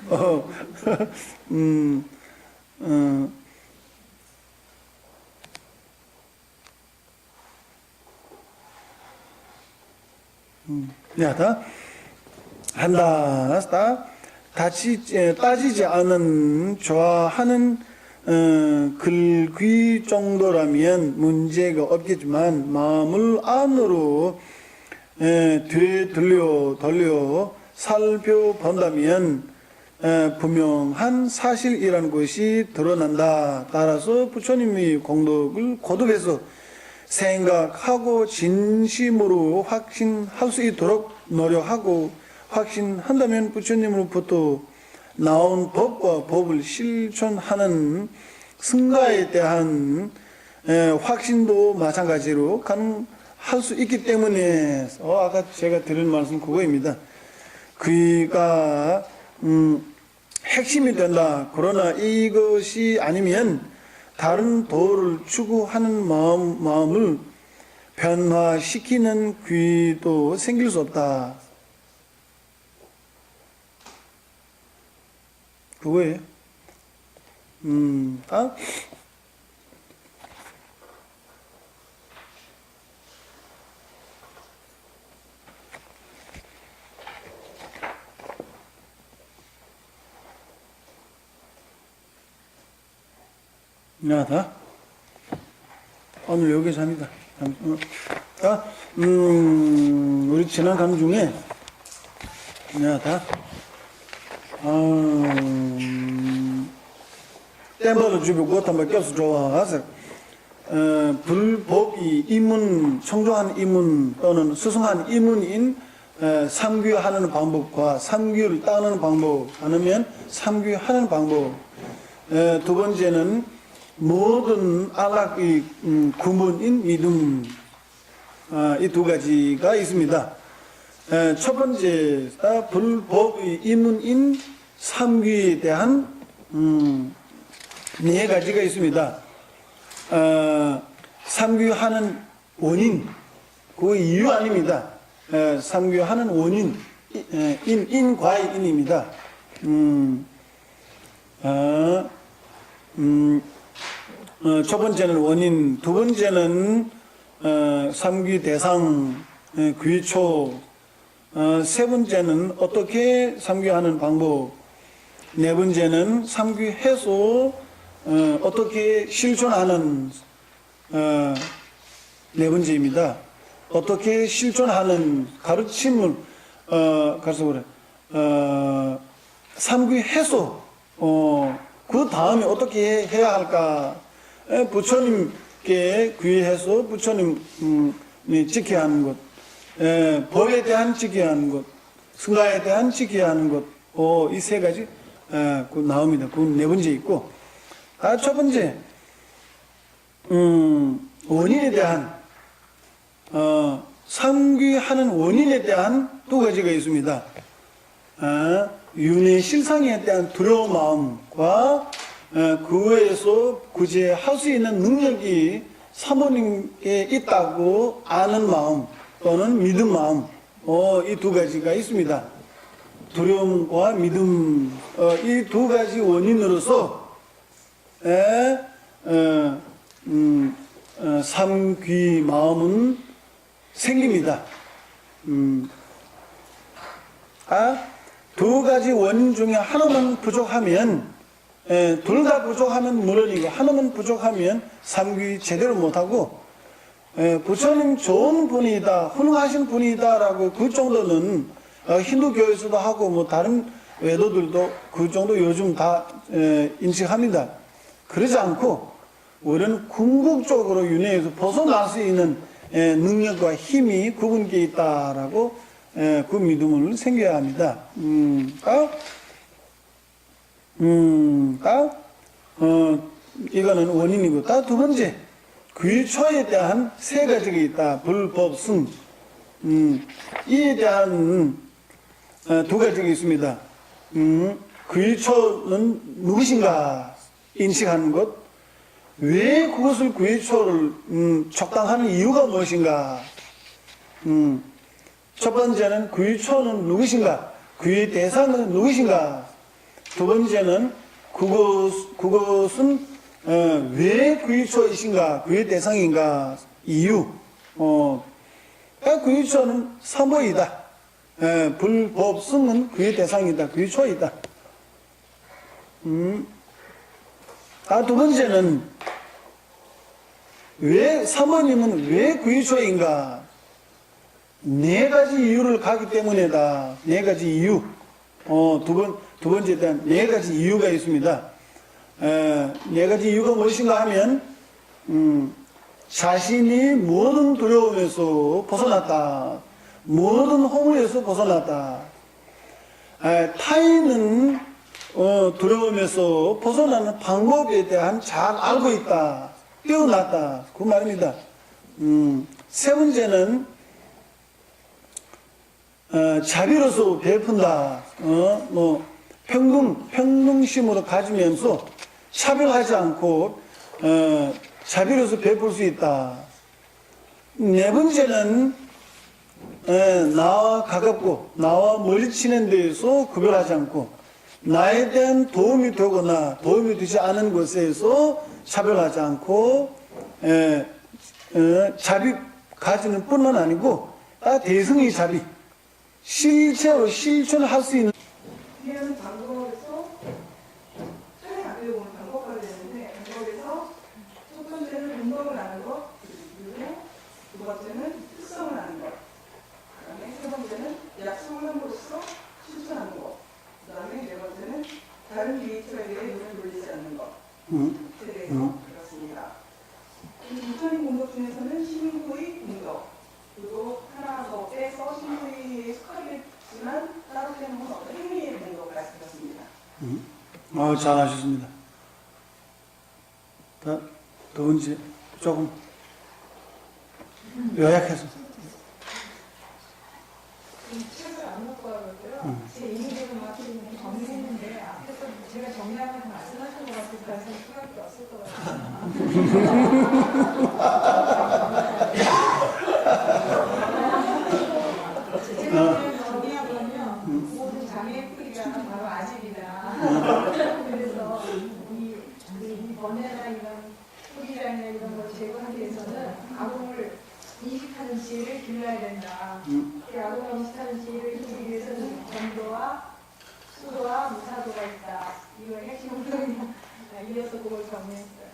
Speaker 1: 어, 음, 다 한다. 따지지 않은 좋아하는 글귀 정도라면 문제가 없겠지만 마음을 안으로 돌려 살펴본다면 분명한 사실이라는 것이 드러난다. 따라서 부처님의 공덕을 거듭해서 생각하고 진심으로 확신할 수 있도록 노력하고 확신한다면 부처님으로부터 나온 법과 법을 실천하는 승가에 대한 확신도 마찬가지로 가능할 수 있기 때문에 아까 제가 드린 말씀 그거입니다. 그가 핵심이 된다. 그러나 이것이 아니면 다른 도를 추구하는 마음을 변화시키는 귀도 생길 수 없다. 그거예요. 다 오늘 여기서 합니다. 우리 지난 강 중에 땜버를 주고 못한번 껴서 좋아서 불법이 이문, 청조한 이문 또는 수승한 이문인 삼귀하는 방법과 삼귀를 따는 방법 아니면 삼귀하는 방법 두 번째는 모든 안락의 구문인 믿음 이 두 가지가 있습니다. 첫 번째 불법의 이문인 삼귀에 대한 네 가지가 있습니다. 삼귀하는 원인 그 이유 아닙니다. 삼귀하는 원인 인과의 인입니다. 첫 번째는 원인, 두 번째는 삼귀 대상, 귀초, 세 번째는 어떻게 삼귀하는 방법, 네 번째는 삼귀 해소 어떻게 실천하는 네 번째입니다. 어떻게 실천하는 가르침을 가서 그래 삼귀 해소 그 다음에 어떻게 해야 할까? 부처님께 귀해서 부처님이 지켜야 하는 것, 법에 대한 지켜야 하는 것, 승가에 대한 지켜야 하는 것, 이 세 가지 그 나옵니다. 그 네 번째 있고, 첫 번째 원인에 대한 삼귀하는 원인에 대한 두 가지가 있습니다. 윤회 실상에 대한 두려운 마음과 그 외에서 구제할 수 있는 능력이 사모님께 있다고 아는 마음 또는 믿음 마음 이 두 가지가 있습니다. 두려움과 믿음 이 두 가지 원인으로서 삼귀 마음은 생깁니다. 두 가지 원인 중에 하나만 부족하면 둘 다 부족하면 물론이고 하나만 부족하면 삼귀 제대로 못하고 부처님 좋은 분이다 훌륭하신 분이다라고 그 정도는 힌두교에서도 하고 뭐 다른 외도들도 그 정도 요즘 다 인식합니다. 그러지 않고 우리는 궁극적으로 윤회에서 벗어날 수 있는 능력과 힘이 그분께 있다라고 그 믿음을 생겨야 합니다. 이거는 원인이고, 두 번째, 귀초에 대한 세 가지가 있다. 불법, 승. 이에 대한 두 가지가 있습니다. 귀초는 무엇인가 인식하는 것, 왜 그것을 귀초를 적당하는 이유가 무엇인가, 첫 번째는 구유초는 누구신가? 구유의 대상은 누구신가? 두 번째는 그것은 왜 구유초이신가? 구유의 대상인가? 이유. 구유초는 사모이다. 불법성은 구유의 대상이다. 구유초이다. 두 번째는 왜 사모님은 왜 구유초인가? 네 가지 이유를 가기 때문이다. 네 가지 이유. 두 번째에 대한 네 가지 이유가 있습니다. 네 가지 이유가 무엇인가 하면, 자신이 모든 두려움에서 벗어났다. 모든 허무에서 벗어났다. 타인은 두려움에서 벗어나는 방법에 대한 잘 알고 있다. 뛰어났다. 그 말입니다. 세 번째는 자비로서 베푼다. 평등심으로 가지면서 차별하지 않고 자비로서 베풀 수 있다. 네 번째는 나와 가깝고 나와 멀리 치는 데에서 구별하지 않고 나에 대한 도움이 되거나 도움이 되지 않은 것에서 차별하지 않고 자비 가지는 뿐만 아니고 대승의 자비 실제로 실천할 수 있는
Speaker 3: 이해하는 방법에서 차례 앞으로 보는 방법화가 되는데 방법에서 첫 번째는 운동을 하는 것, 그리고 두 번째는 특성을 하는 것, 그다음에 세 번째는 약속을 함으로써 실천하는 것, 그다음에 네 번째는 다른 데이터에 대해 눈을 돌리지 않는 것. 에 대해서 배웠습니다. 부처님 공덕 중에서는 신구의 공덕, 그리고 하나 더 빼서 신구의에 속하겠지만 따로 빼는 건 어떤 행위의 공덕을 말씀드렸습니다.
Speaker 1: 잘하셨습니다. 더운지 조금 요약해서.
Speaker 4: 책을 안 놓고 하고요. 제 이미지를 맡기는 게 정리했는데 앞에서 제가 정리하면서 말씀하신 것 같아서 생각이 없을 것 같아요. 제가 정리하면 모든 장애의 뿌리가 바로 아집이다. 그래서 이 번뇌나 이런 뿌리라는 이런 걸 제거하기 위해서는 아궁을 인식하는 지혜를 길러야 된다. 아궁을 인식하는 지혜를 길기 위해서는 전도와 수도와 무사도가 있다. 이걸 핵심으로 이어서 그걸 정리했어요.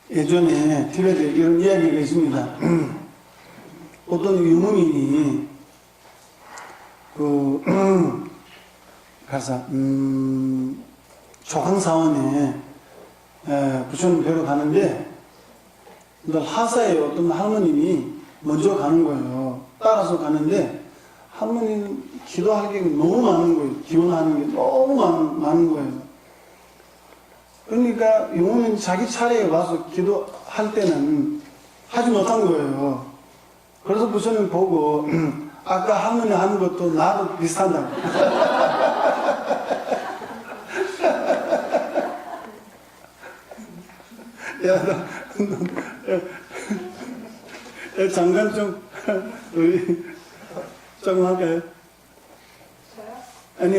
Speaker 1: 예전에 티베트에 이런 이야기가 있습니다. 어떤 유목민이 가서 조항사원에 부처님 뵈러 가는데 하사에 어떤 할머님이 먼저 가는 거예요. 따라서 가는데 할머니는 기도할 게 너무 많은 거예요. 기원하는 게 너무 많은 거예요. 그러니까 용호는 자기 차례에 와서 기도할 때는 하지 못한 거예요. 그래서 부처님 보고 아까 할머니 하는 것도 나도 비슷하다고. 잠깐 좀 우리 조금 할까요?
Speaker 4: 저요?
Speaker 1: 아니.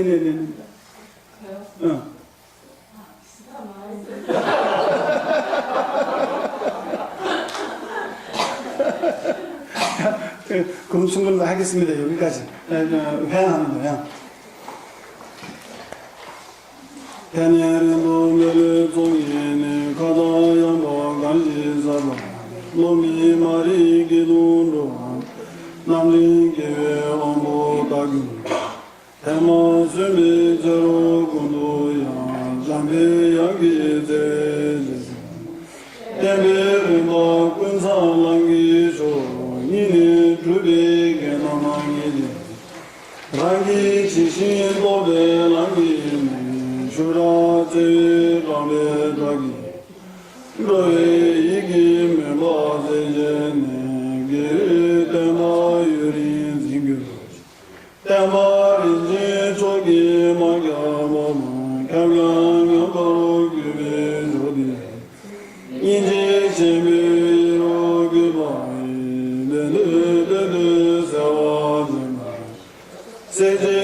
Speaker 4: 저요?
Speaker 1: 그럼 충분히 하겠습니다. 여기까지. 회양합니다. 회양을 종이네 가다야 간지사바 노미 마리 기도로 남린 기회 엄보다기 대마수미 제로 군도야 잠비 양기 제제 대비르마 군사랑기조 니니 주비게 나망이지 랑기 지신도베 랑기네 슈라제 라메다기 너의 이김에 바세제네 기대마유린 징규 대마린지 조기 막야마마 갸량여바로 규베 조디 인지 제미로 규바이 네네네네 세와제마 Shabbat